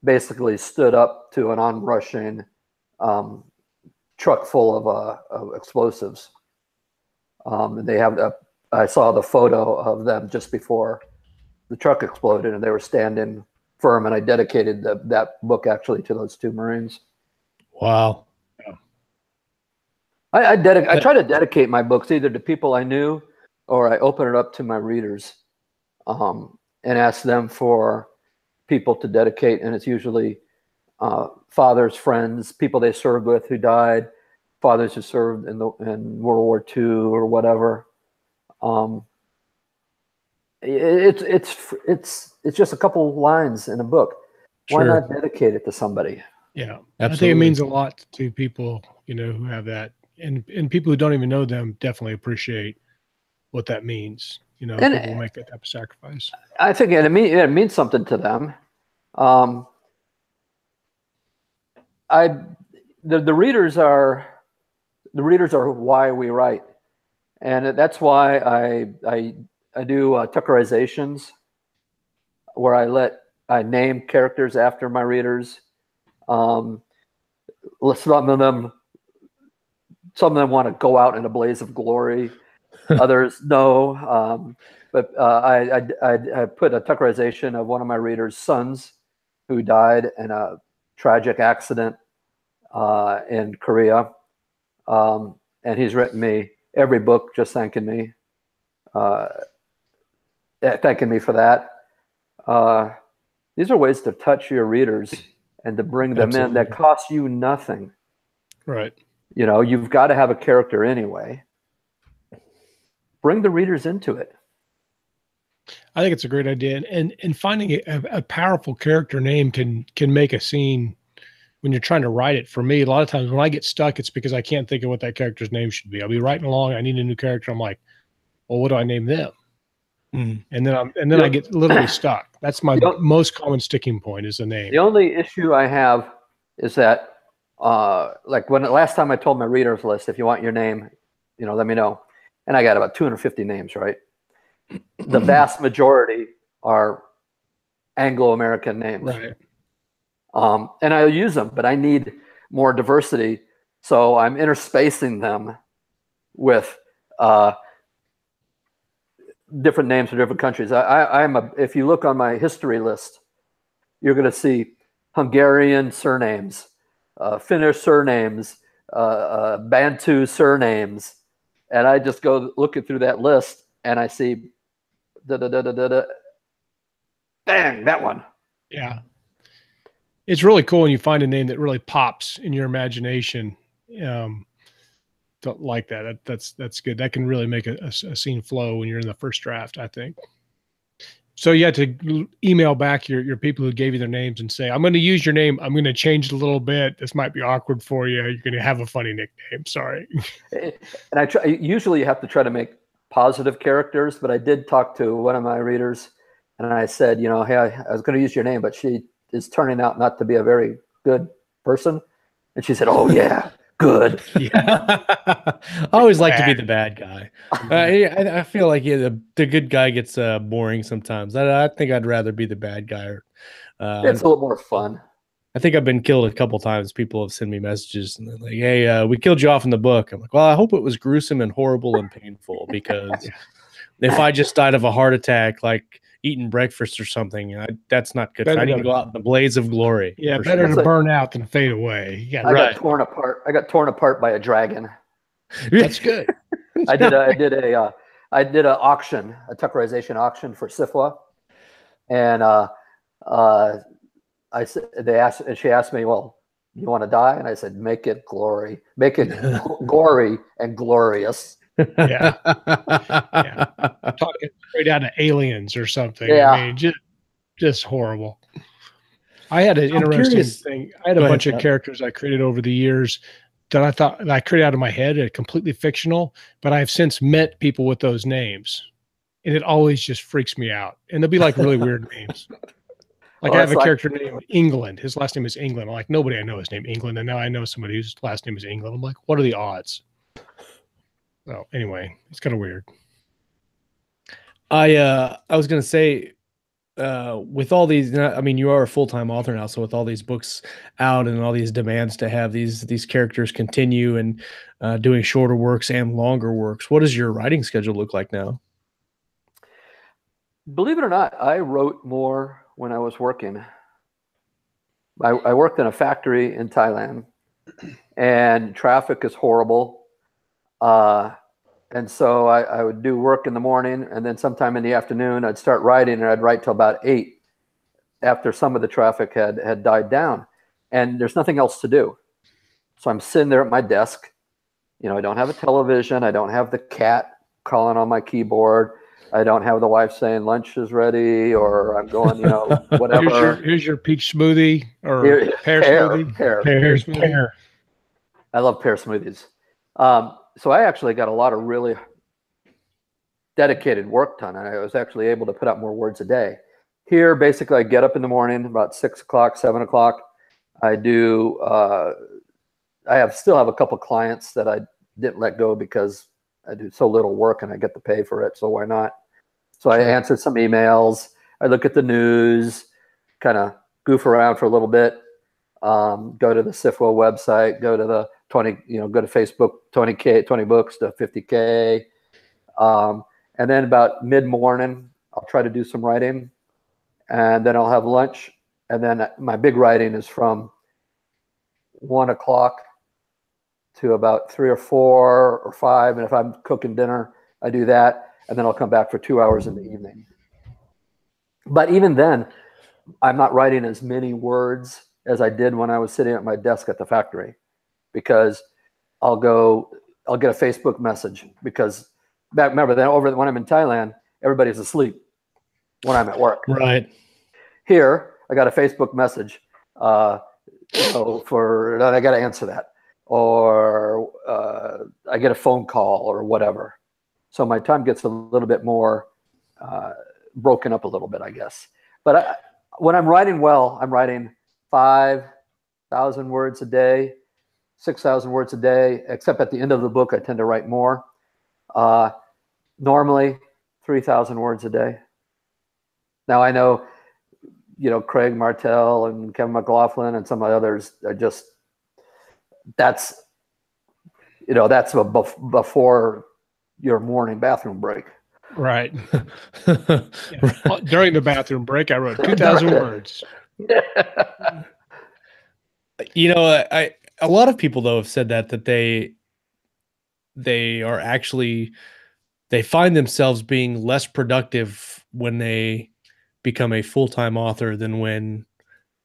basically stood up to an onrushing truck full of explosives. I saw the photo of them just before the truck exploded, and they were standing firm. And I dedicated that book actually to those 2 Marines. Wow. I try to dedicate my books either to people I knew, or I open it up to my readers, and ask them for people to dedicate. And it's usually fathers, friends, people they served with who died, fathers who served in World War II or whatever. It's just a couple lines in a book. Why not dedicate it to somebody? Yeah, absolutely. I think it means a lot to people, who have that, and people who don't even know them definitely appreciate what that means. People make that type of sacrifice. I think it means something to them. The readers are why we write, and that's why I do Tuckerizations, where I name characters after my readers. Some of them want to go out in a blaze of glory. Others no. But I put a Tuckerization of one of my readers' sons who died in a tragic accident in Korea. And he's written me every book just thanking me for that. These are ways to touch your readers and to bring them in that cost you nothing. Right. You've got to have a character anyway. Bring the readers into it. I think it's a great idea. And finding a powerful character name can make a scene when you're trying to write it. For me, a lot of times when I get stuck, it's because I can't think of what that character's name should be. I'll be writing along, I need a new character. I'm like, well, what do I name them? And then I get literally stuck. That's my most common sticking point, is the name. The only issue I have is that, like when the last time I told my readers list, if you want your name, let me know. And I got about 250 names, right? The vast majority are Anglo-American names. Right. And I'll use them, but I need more diversity. So I'm interspacing them with different names for different countries. If you look on my history list, you're going to see Hungarian surnames, Finnish surnames, Bantu surnames. And I just go looking through that list and I see, bang, that one. Yeah. It's really cool when you find a name that really pops in your imagination. Like that. That's good. That can really make a scene flow when you're in the first draft, I think. So you had to email back your people who gave you their names and say, I'm going to use your name. I'm going to change it a little bit. This might be awkward for you. You're going to have a funny nickname. Sorry. And usually you have to try to make positive characters, but I did talk to one of my readers, and I said, you know, hey, I was going to use your name, but she is turning out not to be a very good person. And she said, oh, yeah, good. Yeah. I always like to be the bad guy. I feel like the good guy gets boring sometimes. I think I'd rather be the bad guy. It's a little more fun. I think I've been killed a couple times. People have sent me messages and they're like, hey, we killed you off in the book. I'm like, well, I hope it was gruesome and horrible and painful, because if I just died of a heart attack, like eating breakfast or something, that's not good. I need to go out in the blaze of glory. Yeah, better to burn out than fade away. I got torn apart. I got torn apart by a dragon. That's good. I did a auction, a Tuckerization auction for SIFWA, and I said, she asked me, well, you want to die? And I said, make it glory, make it gory and glorious. Yeah. Yeah. Talking straight out of Aliens or something. Yeah. I mean, just horrible. I had an interesting thing. I had a bunch of characters I created over the years that I thought I created out of my head, completely fictional, but I've since met people with those names, and it always just freaks me out. And they'll be like really weird names. Like I have a character named England. His last name is England. I'm like, nobody I know is named England. And now I know somebody whose last name is England. I'm like, what are the odds? So anyway, it's kind of weird. I was going to say, with all these, I mean, you are a full-time author now. So with all these books out and all these demands to have these characters continue and doing shorter works and longer works, what does your writing schedule look like now? Believe it or not, I wrote more when I was working. I worked in a factory in Thailand, and traffic is horrible. And so I would do work in the morning, and then sometime in the afternoon, I'd start writing, and I'd write till about 8 after some of the traffic had died down. And there's nothing else to do. So I'm sitting there at my desk. You know, I don't have a television. I don't have the cat calling on my keyboard. I don't have the wife saying lunch is ready, or I'm going, you know, whatever. Here's your peach smoothie or pear smoothie. Pear smoothie. Pear. I love pear smoothies. So I actually got a lot of really dedicated work done, and I was actually able to put out more words a day. Here, basically, I get up in the morning about 6 o'clock, 7 o'clock. I do. Still have a couple clients that I didn't let go because I do so little work and I get to pay for it. So why not? So I answered some emails. I look at the news, kind of goof around for a little bit. Go to the SIFWA website, go to the go to Facebook, 20 books to 50K. And then about mid-morning, I'll try to do some writing, and then I'll have lunch. And then my big writing is from 1 o'clock to about 3 or 4 or 5. And if I'm cooking dinner, I do that. And then I'll come back for 2 hours in the evening. But even then, I'm not writing as many words as I did when I was sitting at my desk at the factory, because I'll get a Facebook message, because remember then when I'm in Thailand, everybody's asleep when I'm at work. Right. Here, I got a Facebook message, I got to answer that. Or I get a phone call or whatever. So my time gets a little bit more broken up a little bit, I guess. But when I'm writing well, I'm writing 5,000 words a day, 6,000 words a day, except at the end of the book, I tend to write more. Normally 3,000 words a day. Now I know, Craig Martell and Kevin McLaughlin and some of the others are just, that's before your morning bathroom break. Right. Yeah. During the bathroom break, I wrote 2,000 words. A lot of people though have said that they find themselves being less productive when they become a full-time author than when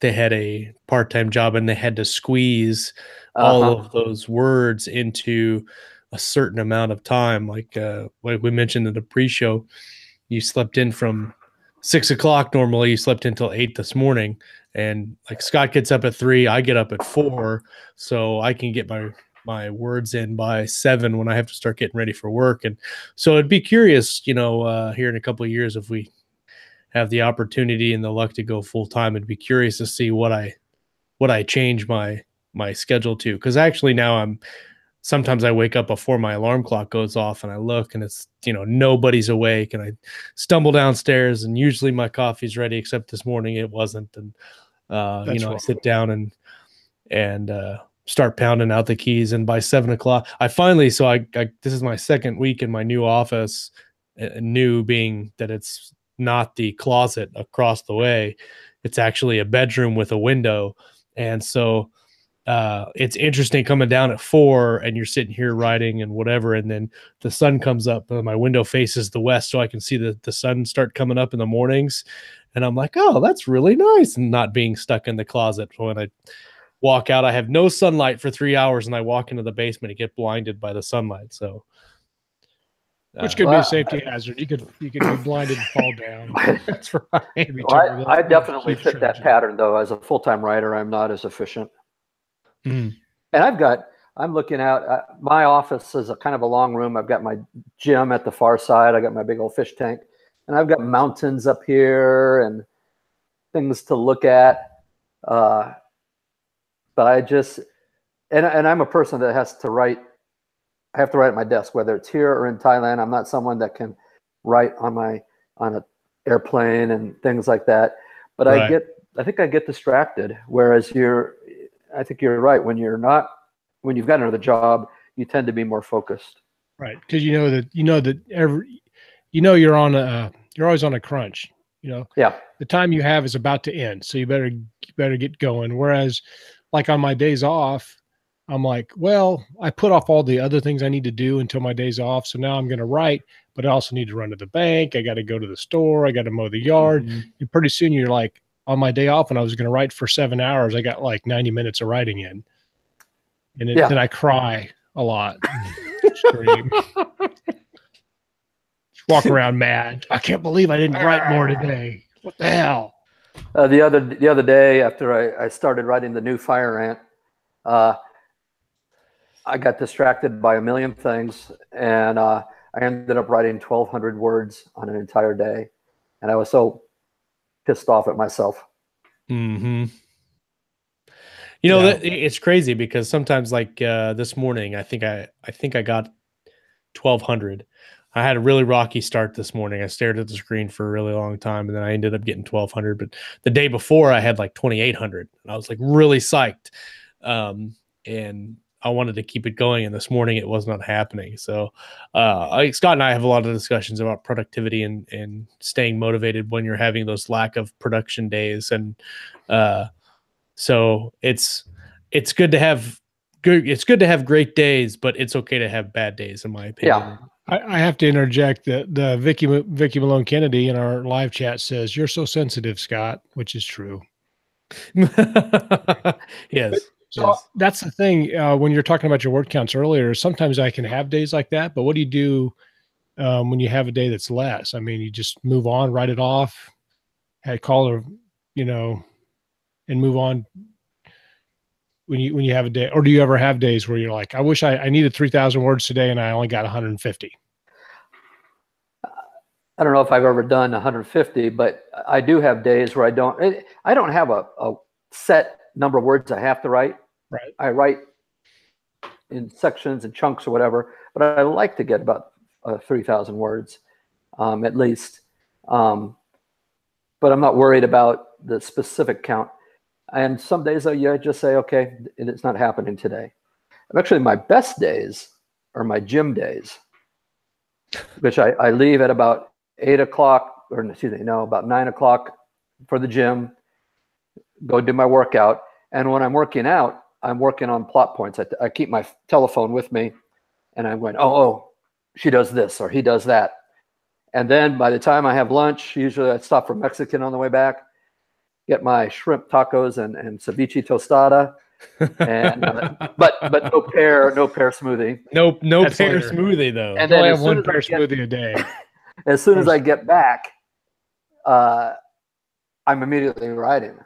they had a part-time job and they had to squeeze all of those words into a certain amount of time. Like we mentioned in the pre-show, you slept in from 6 o'clock. Normally you slept until 8 this morning. And like Scott gets up at 3, I get up at 4. So I can get my my words in by 7 when I have to start getting ready for work. And so I'd be curious, you know, here in a couple of years, if we have the opportunity and the luck to go full time, I'd be curious to see what I change my schedule to. Because actually now sometimes I wake up before my alarm clock goes off and I look and it's, you know, nobody's awake, and I stumble downstairs and usually my coffee's ready, except this morning it wasn't. And you know, I sit down and start pounding out the keys, and by 7 o'clock I finally, so I this is my second week in my new office, new being that it's not the closet across the way, it's actually a bedroom with a window. And so it's interesting coming down at 4 and you're sitting here writing and whatever, and then the sun comes up and my window faces the west, so I can see the sun start coming up in the mornings, and I'm like, oh, that's really nice, and not being stuck in the closet. When I walk out, I have no sunlight for 3 hours, and I walk into the basement and get blinded by the sunlight. So which could be a safety hazard. You could be blinded and fall down. That's right. Well, I definitely fit that pattern, though. As a full-time writer, I'm not as efficient. And I'm looking out. My office is a kind of a long room. I've got my gym at the far side. I got my big old fish tank, and I've got mountains up here and things to look at. But I just, and I'm a person that has to write. I have to write at my desk, whether it's here or in Thailand. I'm not someone that can write on an airplane and things like that. But right. I think I get distracted. Whereas I think you're right. When you've got another job, you tend to be more focused. Right. Because you're always on a crunch, you know? Yeah. The time you have is about to end. So you better get going. Whereas like on my days off, I'm like, well, I put off all the other things I need to do until my day's off. So now I'm going to write, but I also need to run to the bank. I got to go to the store. I got to mow the yard. And pretty soon you're like, on my day off when I was going to write for 7 hours, I got like 90 minutes of writing in. And then I cry a lot. Scream. Walk around mad. I can't believe I didn't write more today. What the hell? The other day after I started writing the new Fire Ant, I got distracted by a million things, and I ended up writing 1,200 words on an entire day, and I was so pissed off at myself. You know, it's crazy because sometimes, like this morning, I think I got 1,200. I had a really rocky start this morning. I stared at the screen for a really long time, and then I ended up getting 1,200. But the day before, I had like 2,800, and I was like really psyched. And I wanted to keep it going, and this morning it was not happening. So Scott and I have a lot of discussions about productivity and staying motivated when you're having those lack of production days. And so it's good to have great days, but it's okay to have bad days, in my opinion. Yeah. I have to interject that the Vicky Malone Kennedy in our live chat says, "You're so sensitive, Scott," which is true. Yes. So that's the thing. When you're talking about your word counts earlier, sometimes I can have days like that, but what do you do when you have a day that's less? I mean, you just move on, write it off, call her, and move on when you have a day. Or do you ever have days where you're like, I wish I needed 3,000 words today and I only got 150? I don't know if I've ever done 150, but I do have days where I don't have a set number of words I have to write. Right. I write in sections and chunks or whatever, but I like to get about 3,000 words at least. But I'm not worried about the specific count. And some days I just say, okay, it's not happening today. Actually, my best days are my gym days, which I leave at about 8 o'clock, or excuse me, no, about 9 o'clock for the gym, go do my workout. And when I'm working out, I'm working on plot points. I keep my telephone with me, and I'm going, oh, she does this or he does that. And then by the time I have lunch, usually I stop for Mexican on the way back, get my shrimp tacos and ceviche tostada, and but no pear smoothie. No That's pear later. Smoothie though. And then I have one pear smoothie a day. As soon as I get back, I'm immediately writing,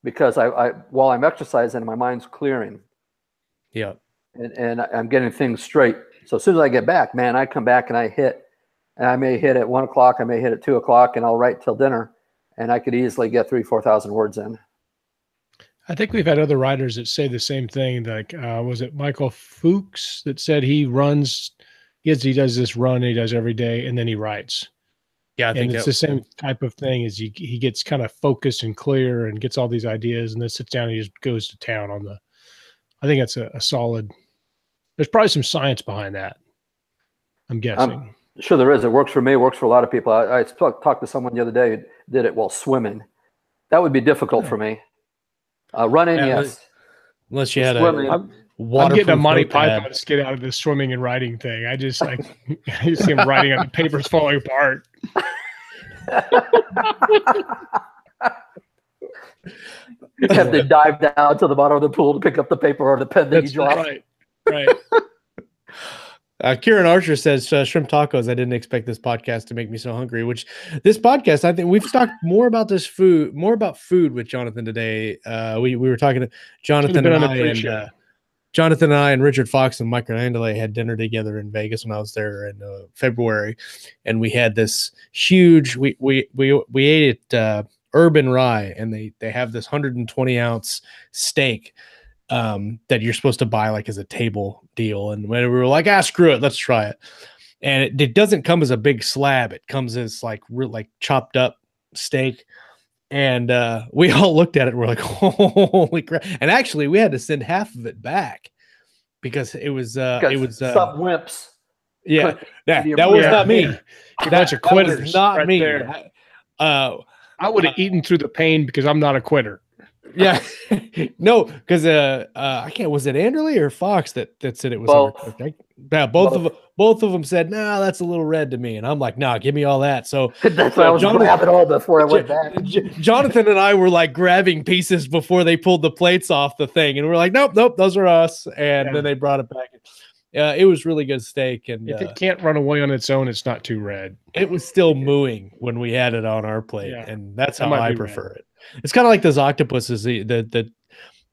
because I while I'm exercising, my mind's clearing. Yeah. and I'm getting things straight. So as soon as I get back, man, I come back and I may hit at 1 o'clock, I may hit at 2 o'clock, and I'll write till dinner, and I could easily get 3,000-4,000 words in. I think we've had other writers that say the same thing. Like, was it Michael Fuchs that said he does this run he does every day, and then he writes. Yeah, I think it's the same type of thing. Is he gets kind of focused and clear and gets all these ideas, and then sits down and he just goes to town on the. I think that's a solid. There's probably some science behind that. I'm guessing. Sure, there is. It works for me. It works for a lot of people. I talked to someone the other day who did it while swimming. That would be difficult for me. Running, yes. Unless you had I'm getting a Monty Python skit out of this swimming and writing thing. I just see him writing on the papers falling apart. You have to dive down to the bottom of the pool to pick up the paper or the pen that you dropped. Right. Kieran Archer says, shrimp tacos. I didn't expect this podcast to make me so hungry, which this podcast, I think we've talked more about food with Jonathan today. We were talking to Jonathan and I and Richard Fox and Mike Randale had dinner together in Vegas when I was there in February. And we had this huge, we ate at Urban Rye, and they have this 120-ounce steak that you're supposed to buy like as a table deal. And when we were like, screw it, let's try it. And it doesn't come as a big slab. It comes as like chopped up steak. And we all looked at it and we're like, holy crap. And actually we had to send half of it back because it was some wimps. Yeah. That was not me. A bunch of quitters. That was not right me. There. I would have eaten through the pain because I'm not a quitter. Yeah, no, because I can't. Was it Anderley or Fox that said it was undercooked? Yeah, both of them said, "Nah, that's a little red to me," and I'm like, "Nah, give me all that." So that's why I was grabbing all before I went back. Jonathan and I were like grabbing pieces before they pulled the plates off the thing, and we're like, "Nope, those are us." And then they brought it back. It was really good steak, and if it can't run away on its own, it's not too red. It was still mooing when we had it on our plate, and that's how I prefer it. It's kind of like those octopuses, the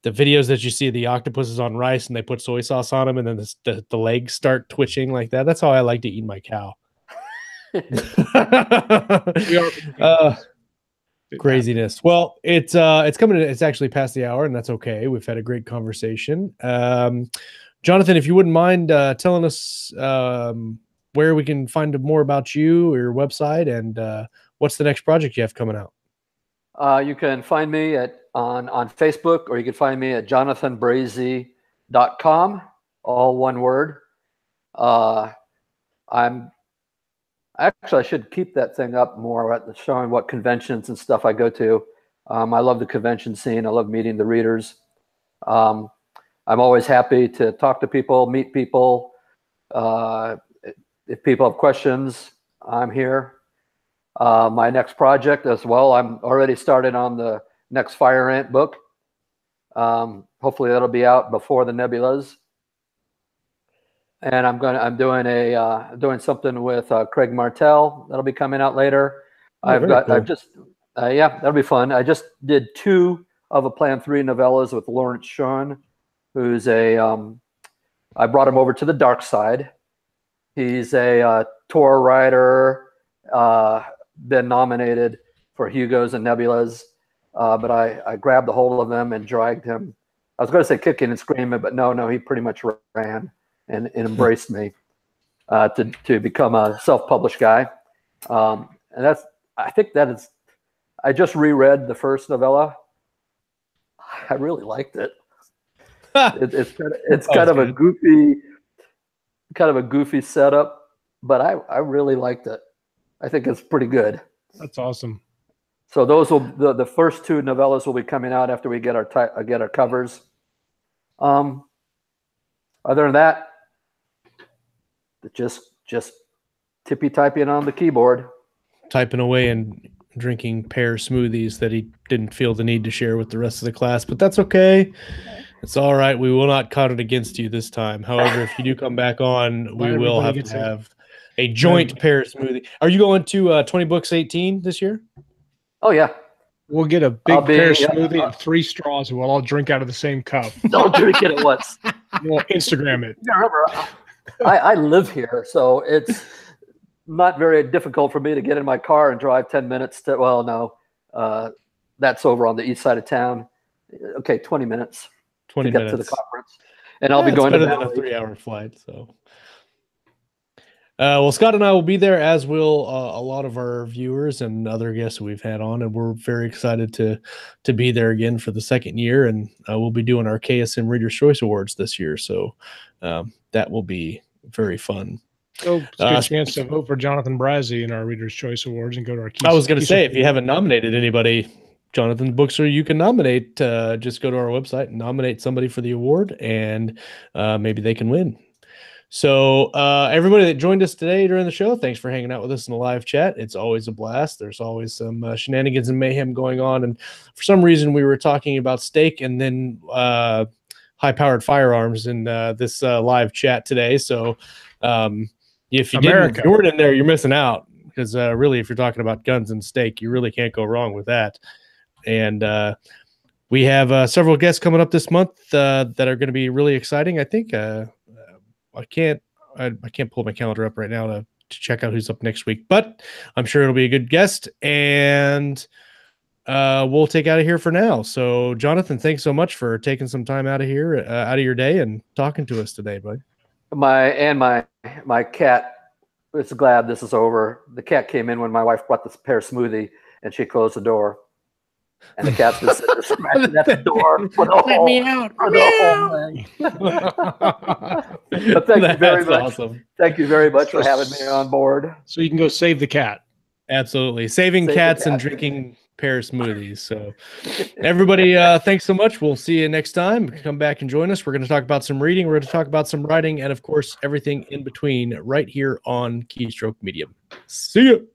videos that you see of the octopuses on rice, and they put soy sauce on them, and then the legs start twitching like that. That's how I like to eat my cow. Craziness. Well, it's coming. It's actually past the hour, and that's okay. We've had a great conversation. Jonathan, if you wouldn't mind telling us where we can find more about you or your website, and what's the next project you have coming out. You can find me on Facebook, or you can find me at jonathanbrazee.com, all one word. I should keep that thing up more, showing what conventions and stuff I go to. I love the convention scene. I love meeting the readers. I'm always happy to talk to people, meet people. If people have questions, I'm here. My next project as well, I'm already started on the next Fire Ant book. Hopefully that'll be out before the Nebulas. And I'm doing something with Craig Martell that'll be coming out later. That'll be fun. I just did 2 of a Plan 3 novellas with Lawrence Schoen, who's I brought him over to the dark side. He's a tour writer, been nominated for Hugos and Nebulas, but I grabbed a hold of him and dragged him. I was going to say kicking and screaming, but no, he pretty much ran and embraced me to become a self-published guy. And I just reread the first novella. I really liked it. It's kind of a goofy setup, but I really liked it. I think it's pretty good. That's awesome. So those will the first 2 novellas will be coming out after we get our covers. Other than that, just tippy typing on the keyboard, typing away and drinking pear smoothies that he didn't feel the need to share with the rest of the class, but that's okay. It's all right. We will not count it against you this time. However, if you do come back on, we will have to have a joint pear smoothie. Are you going to 20 Books 18 this year? Oh, yeah. We'll get a big pear smoothie and 3 straws, and we'll all drink out of the same cup. Don't drink it at once. Well, Instagram it. Yeah, remember, I live here, so it's not very difficult for me to get in my car and drive 10 minutes to, well, no, that's over on the east side of town. Okay, 20 minutes 20 to minutes. get to the conference. And I'll be going better to than a 3-hour flight. So, well, Scott and I will be there, as will a lot of our viewers and other guests we've had on, and we're very excited to be there again for the second year. And we'll be doing our KSM Reader's Choice Awards this year, so that will be very fun. So it's a good chance to vote for Jonathan Brazee in our Reader's Choice Awards and go to our. I was going to say, if you haven't nominated anybody, Jonathan Books, or you can nominate. Just go to our website and nominate somebody for the award, and maybe they can win. So everybody that joined us today during the show, thanks for hanging out with us in the live chat. It's always a blast. There's always some shenanigans and mayhem going on. And for some reason, we were talking about steak and then high-powered firearms in this live chat today. So if you weren't in there, you're missing out. Because really, if you're talking about guns and steak, you really can't go wrong with that. And we have several guests coming up this month that are going to be really exciting. I think I can't pull my calendar up right now to check out who's up next week, but I'm sure it'll be a good guest. And we'll take out of here for now. So, Jonathan, thanks so much for taking some time out of here, out of your day, and talking to us today, bud. My cat is glad this is over. The cat came in when my wife brought this pear smoothie, and she closed the door. And the cat's just sitting there scratching at the door for the Let me out. For the whole thing. But thank you very much. Awesome. Thank you very much for having me on board. So you can go save the cat. Absolutely. Saving cats and drinking pear smoothies. So everybody, thanks so much. We'll see you next time. Come back and join us. We're going to talk about some reading. We're going to talk about some writing, and of course, everything in between right here on Keystroke Medium. See you.